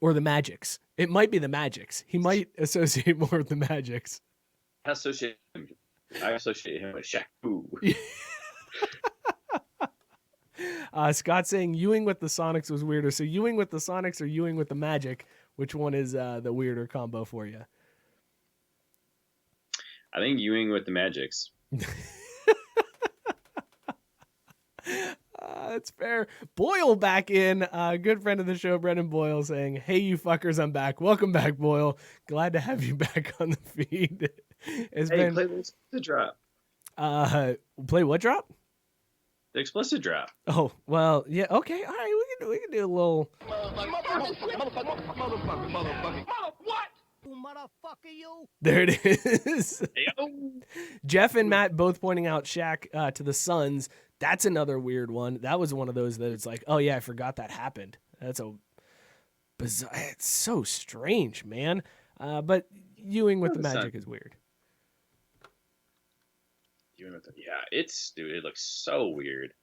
S1: Or the Magics? It might be the Magics. He might associate more with the Magics.
S2: I associate him with Shaq. Ooh.
S1: Scott saying Ewing with the Sonics was weirder. So Ewing with the Sonics or Ewing with the Magic? Which one is the weirder combo for you?
S2: I think Ewing with the Magics.
S1: That's fair. Boyle back in. Good friend of the show, Brendan Boyle, saying, "Hey, you fuckers, I'm back. Welcome back, Boyle. Glad to have you back on the feed."
S2: Play the drop.
S1: Play what drop?
S2: The explicit drop.
S1: Oh, well, yeah, okay. All right, we can do a little.
S3: Motherfucker, you.
S1: There it is.
S2: Hey-o.
S1: Jeff and Matt both pointing out Shaq to the Suns. That's another weird one. That was one of those that it's like, oh yeah, I forgot that happened. That's a bizarre. It's so strange, man. But Ewing with the Magic is weird.
S2: It looks so weird.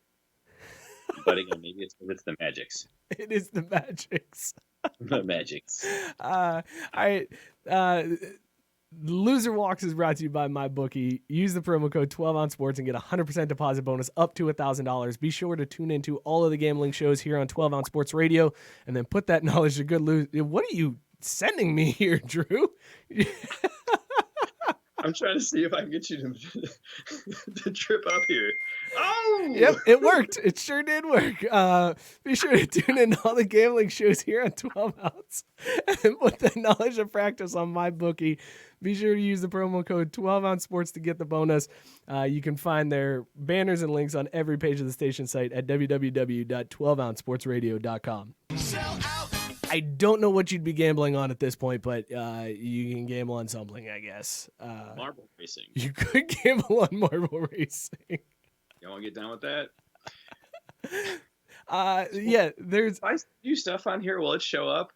S2: But again, maybe it's the Magics.
S1: It is the Magics.
S2: The Magics.
S1: All right. Loser Walks is brought to you by MyBookie. Use the promo code 12ounce sports and get a 100% deposit bonus up to $1,000. Be sure to tune into all of the gambling shows here on 12 Ounce Sports Radio and then put that knowledge to good use. What are you sending me here, Drew?
S2: I'm trying to see if I can get you to trip up here. Oh!
S1: Yep, it worked. It sure did work. Be sure to tune in all the gambling shows here on 12 Ounce and put that knowledge of practice on MyBookie. Be sure to use the promo code 12ounce sports to get the bonus. You can find their banners and links on every page of the station site at www.12ouncesportsradio.com.
S3: Sell out.
S1: I don't know what you'd be gambling on at this point, but you can gamble on something, I guess.
S2: Marble racing.
S1: You could gamble on marble racing.
S2: You want to get down with that?
S1: Yeah, there's.
S2: If I do stuff on here, will it show up?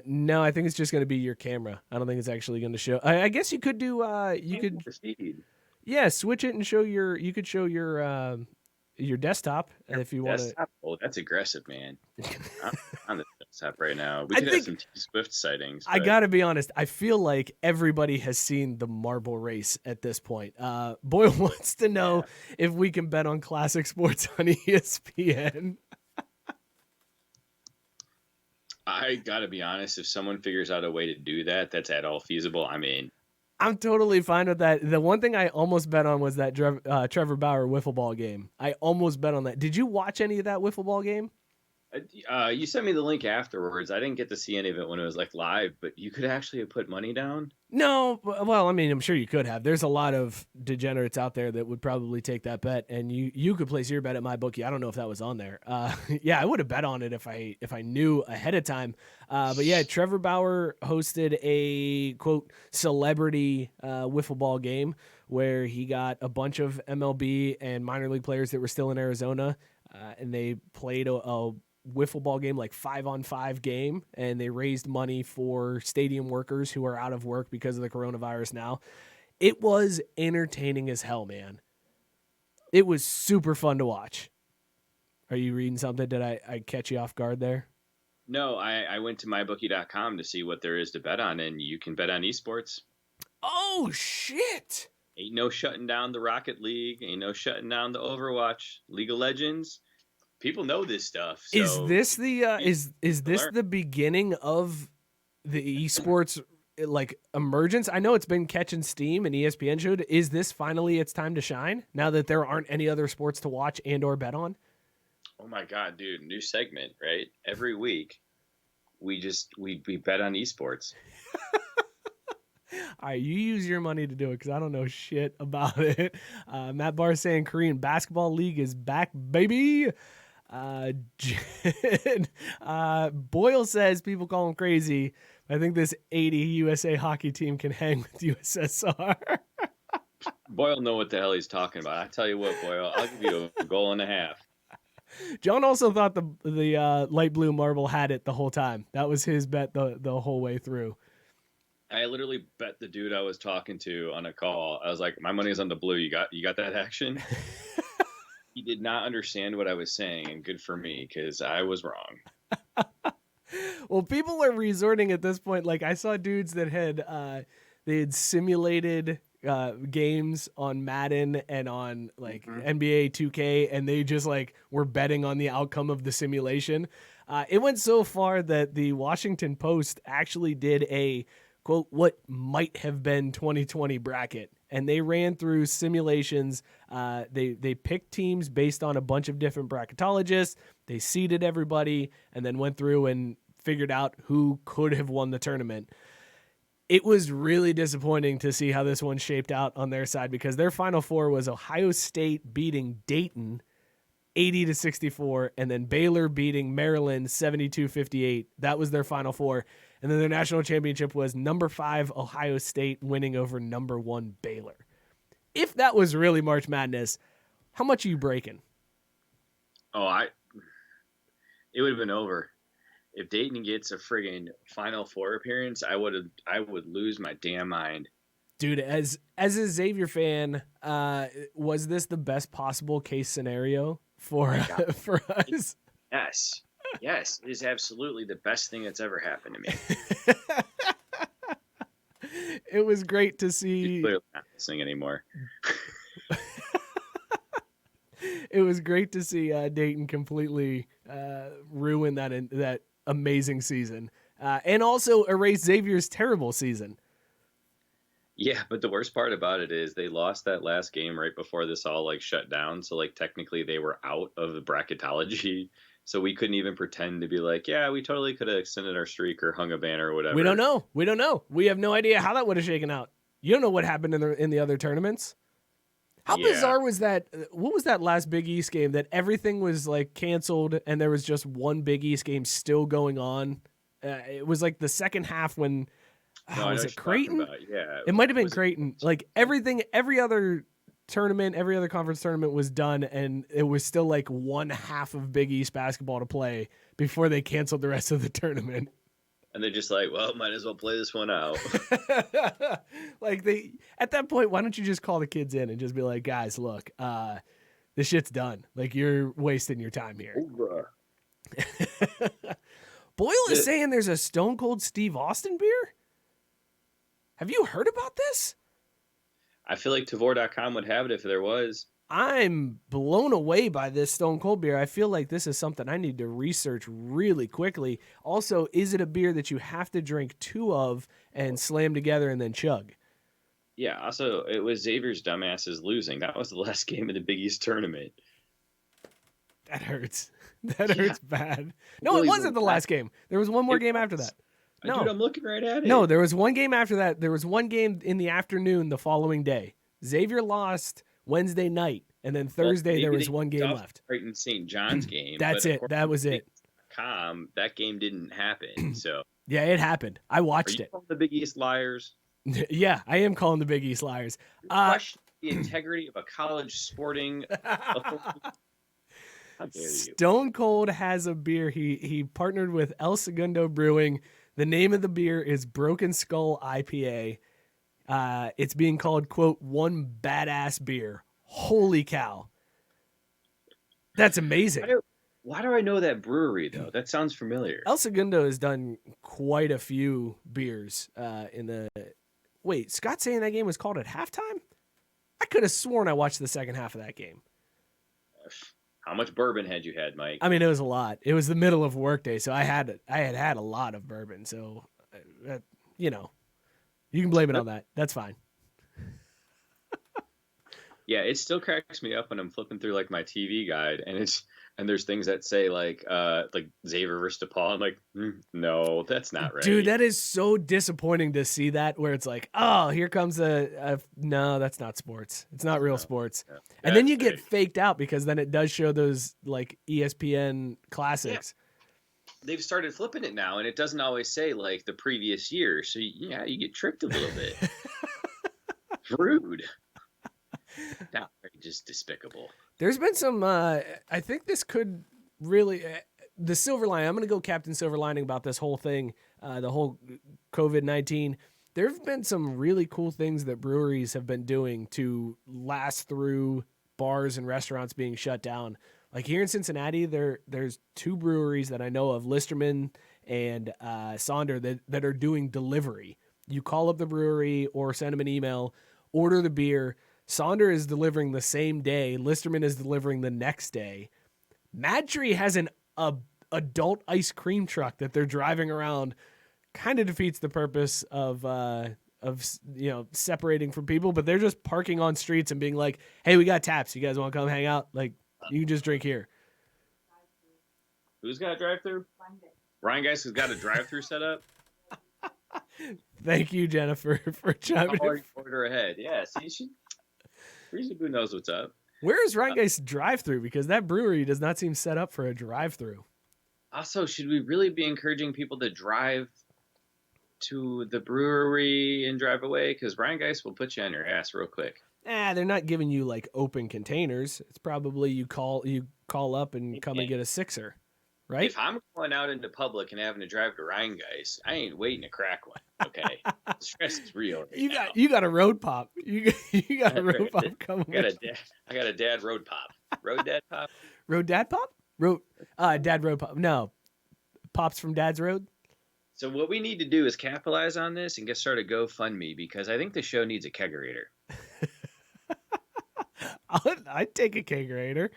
S1: No, I think it's just going to be your camera. I don't think it's actually going to show. I guess you could do. You could. Yeah, switch it and show your. You could show your desktop if you want to.
S2: Oh, that's aggressive, man. I'm on the desktop right now. We could have some T-Swift sightings.
S1: I got to be honest. I feel like everybody has seen the marble race at this point. Boyle wants to know if we can bet on classic sports on ESPN.
S2: I got to be honest. If someone figures out a way to do that, that's at all feasible. I mean,
S1: I'm totally fine with that. The one thing I almost bet on was that Trevor Bauer wiffle ball game. I almost bet on that. Did you watch any of that wiffle ball game?
S2: You sent me the link afterwards. I didn't get to see any of it when it was like live, but you could actually have put money down.
S1: No, well, I mean, I'm sure you could have. There's a lot of degenerates out there that would probably take that bet, and you could place your bet at MyBookie. I don't know if that was on there. Yeah, I would have bet on it if I knew ahead of time. But yeah, Trevor Bauer hosted a quote celebrity wiffle ball game where he got a bunch of MLB and minor league players that were still in Arizona, and they played a wiffle ball game, like 5-on-5 game, and they raised money for stadium workers who are out of work because of the coronavirus now. It was entertaining as hell, man. It was super fun to watch. Are you reading something? Did I catch you off guard there?
S2: No, I went to mybookie.com to see what there is to bet on, and you can bet on esports.
S1: Oh, shit.
S2: Ain't no shutting down the Rocket League. Ain't no shutting down the Overwatch. League of Legends. People know this stuff. So
S1: is this the is this the beginning of the esports like emergence? I know it's been catching steam and ESPN showed. Is this finally its time to shine now that there aren't any other sports to watch and or bet on?
S2: Oh my god, dude! New segment, right? Every week, we bet on esports.
S1: All right, you use your money to do it because I don't know shit about it. Matt Barr saying Korean Basketball League is back, baby. Boyle says people call him crazy. I think this 80 USA hockey team can hang with USSR.
S2: Boyle know what the hell he's talking about. I tell you what, Boyle, I'll give you a goal and a half.
S1: John also thought the light blue marble had it the whole time. That was his bet the whole way through.
S2: I literally bet the dude I was talking to on a call. I was like, "My money's on the blue. You got that action?" He did not understand what I was saying, and good for me because I was wrong.
S1: Well, people are resorting at this point. Like I saw dudes that they had simulated games on Madden and on like NBA 2K, and they just like were betting on the outcome of the simulation. It went so far that the Washington Post actually did a quote what might have been 2020 bracket, and they ran through simulations. They picked teams based on a bunch of different bracketologists. They seeded everybody and then went through and figured out who could have won the tournament. It was really disappointing to see how this one shaped out on their side because their final four was Ohio State beating Dayton 80-64, and then Baylor beating Maryland 72-58. That was their final four. And then their national championship was number 5 Ohio State winning over number 1 Baylor. If that was really March Madness, how much are you breaking?
S2: It would have been over. If Dayton gets a friggin' Final Four appearance, I would lose my damn mind.
S1: Dude, as a Xavier fan, was this the best possible case scenario for us?
S2: Yes, it is absolutely the best thing that's ever happened to me.
S1: It was great to see.
S2: You're clearly not listening anymore.
S1: It was great to see Dayton completely ruin that amazing season, and also erase Xavier's terrible season.
S2: Yeah, but the worst part about it is they lost that last game right before this all like shut down. So like technically they were out of the bracketology. So we couldn't even pretend to be like, yeah, we totally could have extended our streak or hung a banner or whatever.
S1: We don't know. We have no idea how that would have shaken out. You don't know what happened in the other tournaments. How bizarre was that? What was that last Big East game that everything was like canceled and there was just one Big East game still going on? It was like the second half when was it Creighton?
S2: Yeah,
S1: it might have been Creighton. Like every other tournament, every other conference tournament was done, and it was still like one half of Big East basketball to play before they canceled the rest of the tournament.
S2: And they're just like, well, might as well play this one out.
S1: Like at that point, why don't you just call the kids in and just be like, guys, look, this shit's done. Like you're wasting your time here. Boyle is saying there's a Stone Cold Steve Austin beer. Have you heard about this?
S2: I feel like Tavor.com would have it if there was.
S1: I'm blown away by this Stone Cold beer. I feel like this is something I need to research really quickly. Also, is it a beer that you have to drink 2 of and slam together and then chug?
S2: Yeah, also, it was Xavier's dumbasses losing. That was the last game of the Big East tournament.
S1: That hurts. That hurts bad. No, it wasn't the last game. There was one more game after that. No.
S2: Dude, I'm looking right at it.
S1: No, there was one game after that. There was one game in the afternoon the following day. Xavier lost Wednesday night, and then Thursday there was one game left.
S2: Right in St. John's game.
S1: That's it. That was it.
S2: That game didn't happen. So
S1: yeah, it happened. I watched it.
S2: The Big East liars.
S1: Yeah, I am calling the Big East liars.
S2: Question the integrity of a college sporting. How dare you?
S1: Stone Cold has a beer. He partnered with El Segundo Brewing. The name of the beer is Broken Skull IPA. It's being called, quote, one badass beer. Holy cow. That's amazing.
S2: Why do I know that brewery, though? That sounds familiar.
S1: El Segundo has done quite a few beers Wait, Scott saying that game was called at halftime? I could have sworn I watched the second half of that game.
S2: How much bourbon had you had, Mike?
S1: I mean, it was a lot. It was the middle of workday, so I had a lot of bourbon. So, you can blame it on that. That's fine.
S2: Yeah, it still cracks me up when I'm flipping through like my TV guide, and there's things that say like Xavier versus DePaul. I'm like, no, that's not right.
S1: Dude, that is so disappointing to see that where it's like, oh, here comes no, that's not sports. It's not real sports. Yeah, and then you get faked out because then it does show those like ESPN classics.
S2: Yeah. They've started flipping it now, and it doesn't always say like the previous year. So yeah, you get tricked a little bit. Rude. Just despicable.
S1: There's been some, I think this could really, the silver lining, I'm going to go Captain Silver Lining about this whole thing, the whole COVID-19. There have been some really cool things that breweries have been doing to last through bars and restaurants being shut down. Like here in Cincinnati, there's 2 breweries that I know of, Listerman and Sonder, that are doing delivery. You call up the brewery or send them an email, order the beer. Sonder is delivering the same day. Listerman is delivering the next day. Mad Tree has an adult ice cream truck that they're driving around. Kind of defeats the purpose of separating from people, but they're just parking on streets and being like, "Hey, we got taps. You guys want to come hang out? Like, you can just drink here."
S2: Who's got a drive-through? Ryan Geist has got a drive-through set up.
S1: Thank you, Jennifer, for chiming in.
S2: Order ahead. Yeah, see, Breezy Boo knows what's up.
S1: Where is Ryan Geist's drive-through? Because that brewery does not seem set up for a drive-through.
S2: Also, should we really be encouraging people to drive to the brewery and drive away? Because Ryan Geist will put you on your ass real quick.
S1: They're not giving you like open containers. It's probably you call up and come and get a sixer, right?
S2: If I'm going out into public and having to drive to Ryan Geist, I ain't waiting to crack one. Okay, the stress is real.
S1: You got a road pop. You got a road pop coming.
S2: I got a dad road pop. Road dad pop.
S1: Road dad pop. Dad road pop. No, pops from Dad's Road.
S2: So what we need to do is capitalize on this and get started GoFundMe, because I think the show needs a kegerator.
S1: I'd take a kegerator.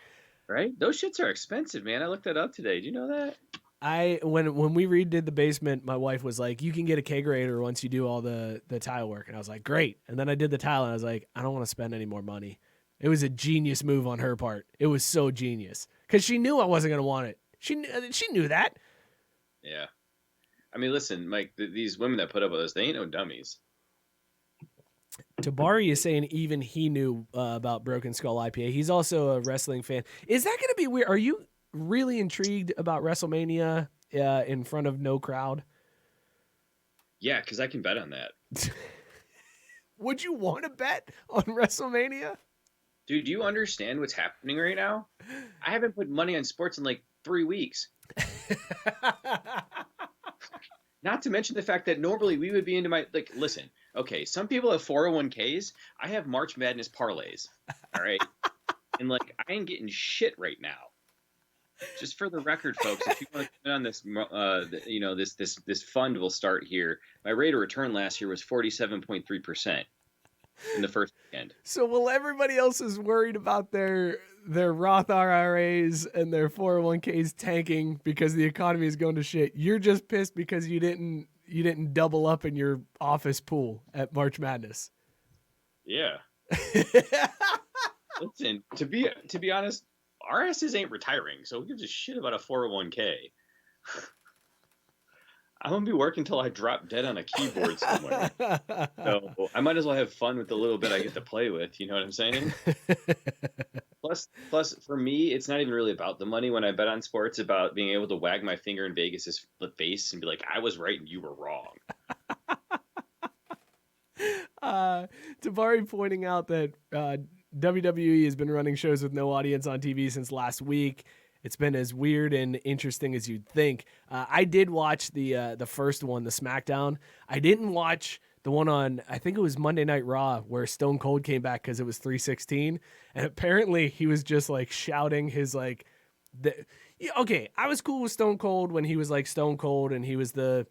S2: Right? Those shits are expensive, man. I looked that up today. Do you know that?
S1: When we redid the basement, my wife was like, "You can get a kegerator once you do all the tile work," and I was like, "Great." And then I did the tile, and I was like, "I don't want to spend any more money." It was a genius move on her part. It was so genius because she knew I wasn't gonna want it. She knew that.
S2: Yeah. I mean, listen, Mike. These women that put up with us, they ain't no dummies.
S1: Tabari is saying even he knew about Broken Skull IPA. He's also a wrestling fan. Is that going to be weird? Are you really intrigued about WrestleMania in front of no crowd?
S2: Yeah, because I can bet on that.
S1: Would you want to bet on WrestleMania?
S2: Dude, do you understand what's happening right now? I haven't put money on sports in like 3 weeks. Not to mention the fact that normally we would be into listen, okay, some people have 401ks. I have March Madness parlays. All right. And I ain't getting shit right now. Just for the record, folks, if you want to get on this, this fund will start here. My rate of return last year was 47.3% in the first weekend.
S1: So while everybody else is worried about their Roth IRAs and their 401ks tanking because the economy is going to shit, you're just pissed because you didn't double up in your office pool at March Madness.
S2: Yeah. Listen, to be honest, our asses ain't retiring, so who gives a shit about a 401k? I'm going to be working until I drop dead on a keyboard somewhere. So I might as well have fun with the little bit I get to play with. You know what I'm saying? Plus, for me, it's not even really about the money when I bet on sports. It's about being able to wag my finger in Vegas's face and be like, I was right and you were wrong.
S1: Tabari pointing out that WWE has been running shows with no audience on TV since last week. It's been as weird and interesting as you'd think. I did watch the first one, the SmackDown. I didn't watch the one on, I think it was Monday Night Raw, where Stone Cold came back because it was 316. And apparently he was just shouting his okay, I was cool with Stone Cold when he was Stone Cold and he was the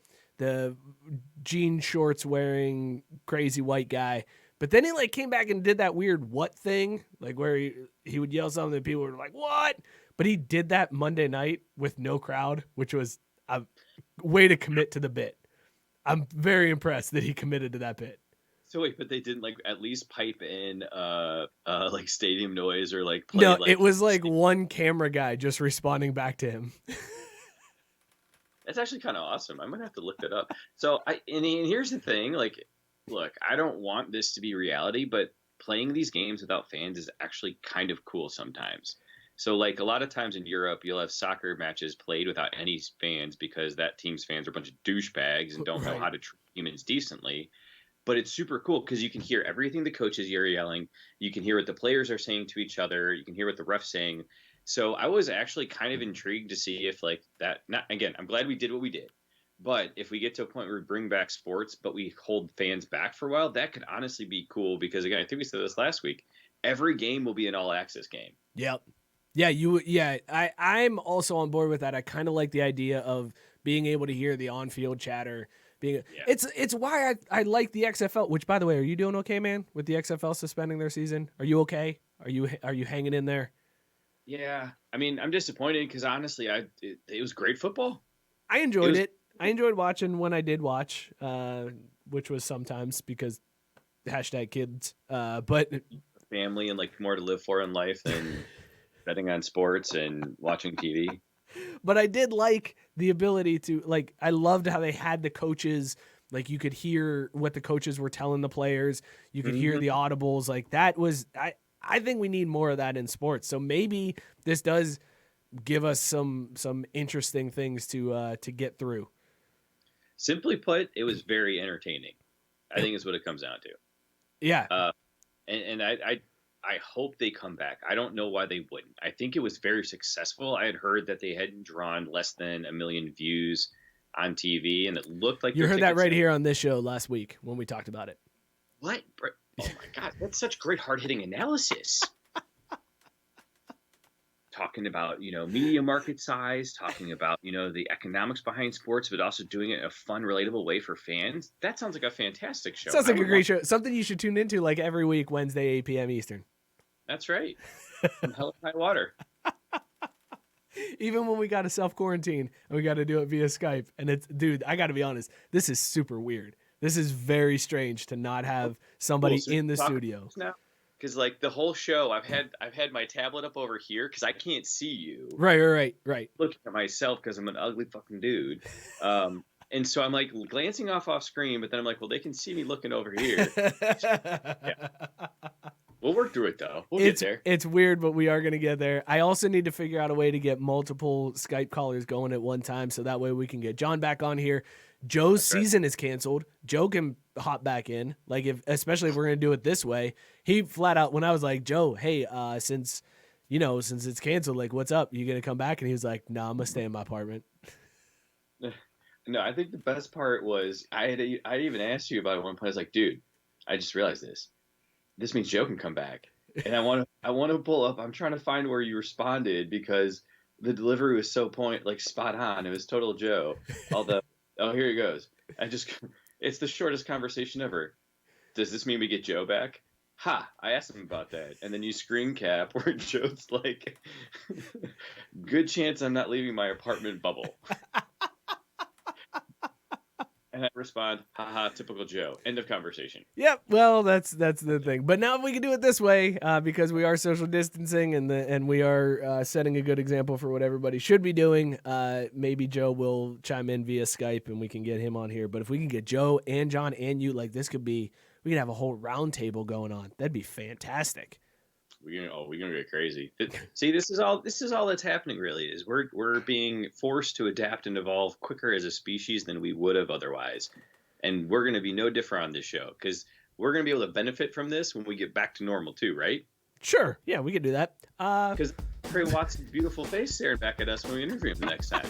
S1: jean shorts wearing crazy white guy. But then he came back and did that weird what thing, where he would yell something and people were like, what? But he did that Monday night with no crowd, which was a way to commit to the bit. I'm very impressed that he committed to that bit.
S2: So wait, but they didn't at least pipe in stadium noise or play?
S1: No, it was one camera guy just responding back to him.
S2: That's actually kind of awesome. I'm gonna have to look that up. So and here's the thing, look, I don't want this to be reality, but playing these games without fans is actually kind of cool sometimes. So a lot of times in Europe, you'll have soccer matches played without any fans because that team's fans are a bunch of douchebags and don't know how to treat humans decently. But it's super cool because you can hear everything the coaches are yelling. You can hear what the players are saying to each other. You can hear what the ref's saying. So I was actually kind of intrigued to see if I'm glad we did what we did. But if we get to a point where we bring back sports, but we hold fans back for a while, that could honestly be cool because, again, I think we said this last week. Every game will be an all-access game.
S1: Yep. Yeah, I'm also on board with that. I kind of like the idea of being able to hear the on-field chatter. It's why I like the XFL. Which, by the way, are you doing okay, man? With the XFL suspending their season, are you okay? Are you hanging in there?
S2: Yeah, I mean, I'm disappointed because honestly, it was great football.
S1: I enjoyed it. I enjoyed watching when I did watch, which was sometimes because #kids. But
S2: family and like more to live for in life than betting on sports and watching TV.
S1: But I did like the ability to, like, I loved how they had the coaches, like you could hear what the coaches were telling the players. You could hear the audibles. Like that was, I think we need more of that in sports. So maybe this does give us some interesting things to get through.
S2: Simply put, it was very entertaining. I think is what it comes down to.
S1: Yeah.
S2: And I hope they come back. I don't know why they wouldn't. I think it was very successful. I had heard that they hadn't drawn less than 1 million views on TV, and it looked like
S1: you heard that right here on this show last week when we talked about it.
S2: What? Oh my God, that's such great hard-hitting analysis. Talking about, media market size, talking about, the economics behind sports, but also doing it in a fun, relatable way for fans. That sounds like a fantastic show.
S1: Sounds like a great show. Something you should tune into like every week, Wednesday, 8 p.m. Eastern.
S2: That's right. Hell of high water.
S1: Even when we got to self-quarantine and we got to do it via Skype. And it's, dude, I got to be honest, this is super weird. This is very strange to not have somebody in the studio.
S2: Now? Because like the whole show, I've had my tablet up over here because I can't see you.
S1: Right.
S2: Looking at myself because I'm an ugly fucking dude. And so I'm like glancing off screen, but then I'm like, well, they can see me looking over here. Yeah. We'll work through it though. We'll get there.
S1: It's weird, but we are going to get there. I also need to figure out a way to get multiple Skype callers going at one time, so that way we can get John back on here. Joe's season is canceled. Joe can hop back in, especially if we're going to do it this way. He flat out, when I was like, Joe, hey, since it's canceled, like, what's up? You going to come back? And he was like, no, I'm going to stay in my apartment.
S2: No, I think the best part was I even asked you about it one point. I was like, dude, I just realized this. This means Joe can come back. And I want to pull up. I'm trying to find where you responded because the delivery was so spot on. It was total Joe. Although, oh, here he goes. It's the shortest conversation ever. Does this mean we get Joe back? Ha, I asked him about that. And then you screen cap where Joe's like, good chance I'm not leaving my apartment bubble. And I respond, haha, typical Joe. End of conversation.
S1: Yep. Well, that's the thing. But now we can do it this way because we are social distancing and we are setting a good example for what everybody should be doing. Maybe Joe will chime in via Skype and we can get him on here. But if we can get Joe and John and you, like this we could have a whole round table going on. That'd be fantastic.
S2: We're gonna get crazy. See, this is all that's happening. Really, is we're being forced to adapt and evolve quicker as a species than we would have otherwise, and we're gonna be no different on this show because we're gonna be able to benefit from this when we get back to normal too, right?
S1: Sure. Yeah, we could do that.
S2: Because Trey Watson's beautiful face staring back at us when we interview him the next time.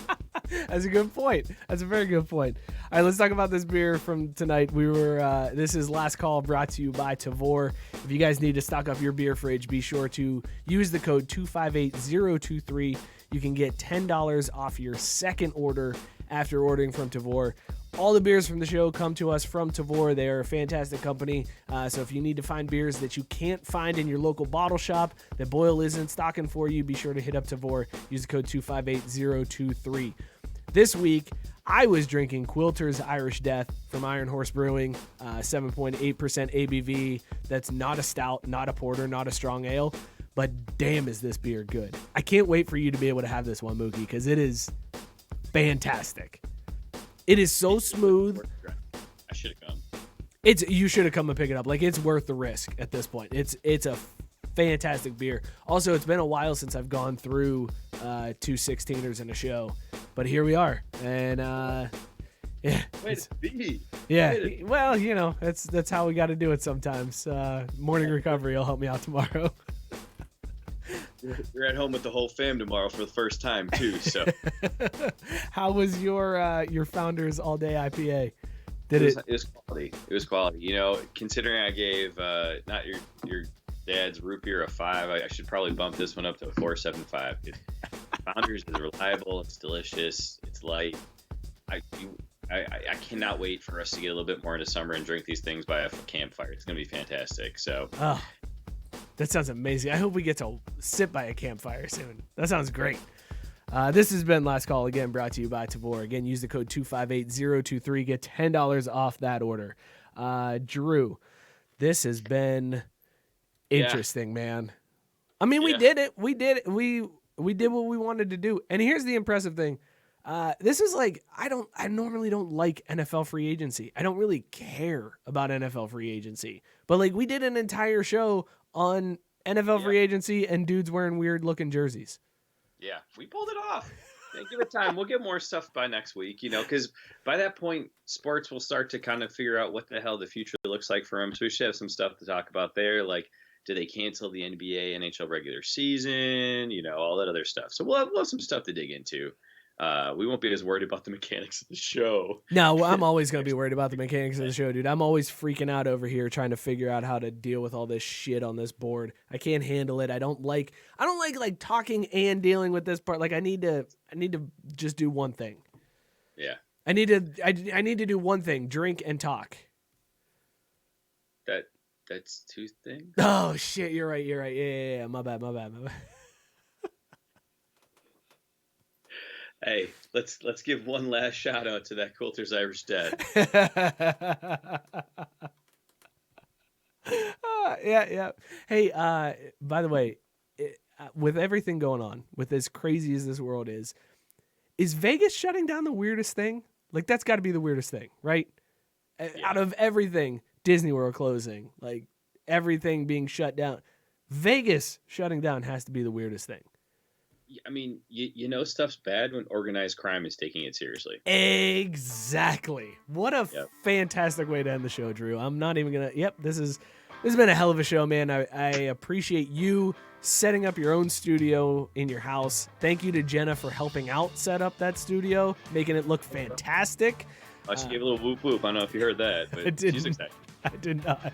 S1: That's a good point. That's a very good point. All right, let's talk about this beer from tonight. This is Last Call, brought to you by Tavour. If you guys need to stock up your beer fridge, be sure to use the code 258023. You can get $10 off your second order after ordering from Tavour. All the beers from the show come to us from Tavour. They are a fantastic company. So if you need to find beers that you can't find in your local bottle shop that Boyle isn't stocking for you, be sure to hit up Tavour. Use the code 258023. This week, I was drinking Quilter's Irish Death from Iron Horse Brewing, 7.8% ABV. That's not a stout, not a porter, not a strong ale, but damn is this beer good. I can't wait for you to be able to have this one, Mookie, because it is fantastic. It is so smooth.
S2: I should have come.
S1: You should have come and pick it up. Like, it's worth the risk at this point. It's a fantastic beer. Also, it's been a while since I've gone through 2 16ers in a show, but here we are. And yeah, well, that's how we got to do it sometimes. Morning recovery will help me out tomorrow.
S2: You're at home with the whole fam tomorrow for the first time too. So
S1: How was your Founders All Day IPA?
S2: it was quality. It was quality. You know, considering I gave not your dad's root beer a 5, I should probably bump this one up to a 4.75. Founders is reliable. It's delicious. It's light. I cannot wait for us to get a little bit more into summer and drink these things by a campfire. It's gonna be fantastic. So.
S1: Oh, that sounds amazing. I hope we get to sit by a campfire soon. That sounds great. This has been Last Call, again, brought to you by Tavor. Again, use the code 258023. Get $10 off that order. Drew, this has been interesting, man. I mean, we did it. We did it. We did what we wanted to do. And here's the impressive thing. This is like, I normally don't like NFL free agency. I don't really care about NFL free agency. But like, we did an entire show on NFL free agency and dudes wearing weird looking jerseys.
S2: Yeah, we pulled it off. Give it time. We'll get more stuff by next week, you know, because by that point, sports will start to kind of figure out what the hell the future looks like for them. So we should have some stuff to talk about there. Like, do they cancel the NBA, NHL regular season? You know, all that other stuff. So we'll have some stuff to dig into. We won't be as worried about the mechanics of the show.
S1: No, I'm always going to be worried about the mechanics of the show, dude. I'm always freaking out over here trying to figure out how to deal with all this shit on this board. I can't handle it. I don't like talking and dealing with this part. Like I need to just do one thing.
S2: Yeah.
S1: I need to do one thing, drink and talk.
S2: That's 2 things.
S1: Oh shit, you're right. Yeah. My bad.
S2: Hey, let's give one last shout out to that Quilter's Irish Dad.
S1: Yeah. Hey, by the way, with everything going on, with as crazy as this world is Vegas shutting down the weirdest thing? Like that's got to be the weirdest thing, right? Yeah. Out of everything, Disney World closing, like everything being shut down, Vegas shutting down has to be the weirdest thing.
S2: I mean, you know stuff's bad when organized crime is taking it seriously.
S1: Exactly. What a fantastic way to end the show, Drew. I'm not even going to... This has been a hell of a show, man. I appreciate you setting up your own studio in your house. Thank you to Jenna for helping out set up that studio, making it look fantastic.
S2: She gave a little whoop whoop. I don't know if you heard that, but she's excited.
S1: I did not.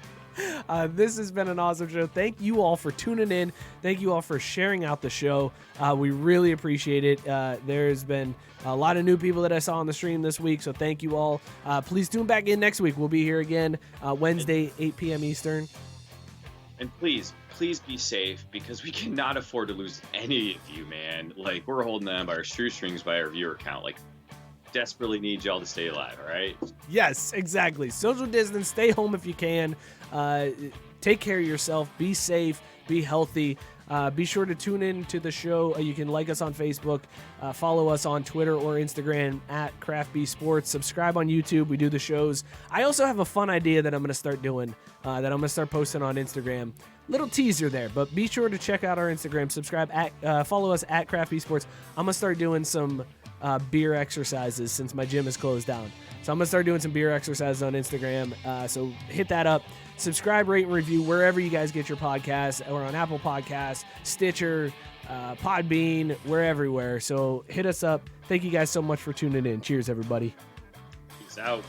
S1: This has been an awesome show. Thank you all for tuning in. Thank you all for sharing out the show. We really appreciate it. There's been a lot of new people that I saw on the stream this week, so thank you all. Please tune back in next week. We'll be here again Wednesday, 8 p.m. Eastern.
S2: And please be safe, because we cannot afford to lose any of you, man. Like, we're holding on by our shoestrings by our viewer count. Like, desperately need y'all to stay alive, all right?
S1: Yes, exactly. Social distance, stay home if you can. Take care of yourself. Be safe. Be healthy. Be sure to tune in to the show. You can like us on Facebook, follow us on Twitter or Instagram at Craft Bee Sports. Subscribe on YouTube. We do the shows. I also have a fun idea that I'm going to start doing, that I'm going to start posting on Instagram. Little teaser there, but be sure to check out our Instagram. Subscribe follow us at Craft Bee Sports. I'm going to start doing some beer exercises since my gym is closed down. So I'm going to start doing some beer exercises on Instagram. So hit that up. Subscribe, rate, and review wherever you guys get your podcasts, or on Apple Podcasts, Stitcher, Podbean. We're everywhere. So hit us up. Thank you guys so much for tuning in. Cheers, everybody.
S2: Peace out.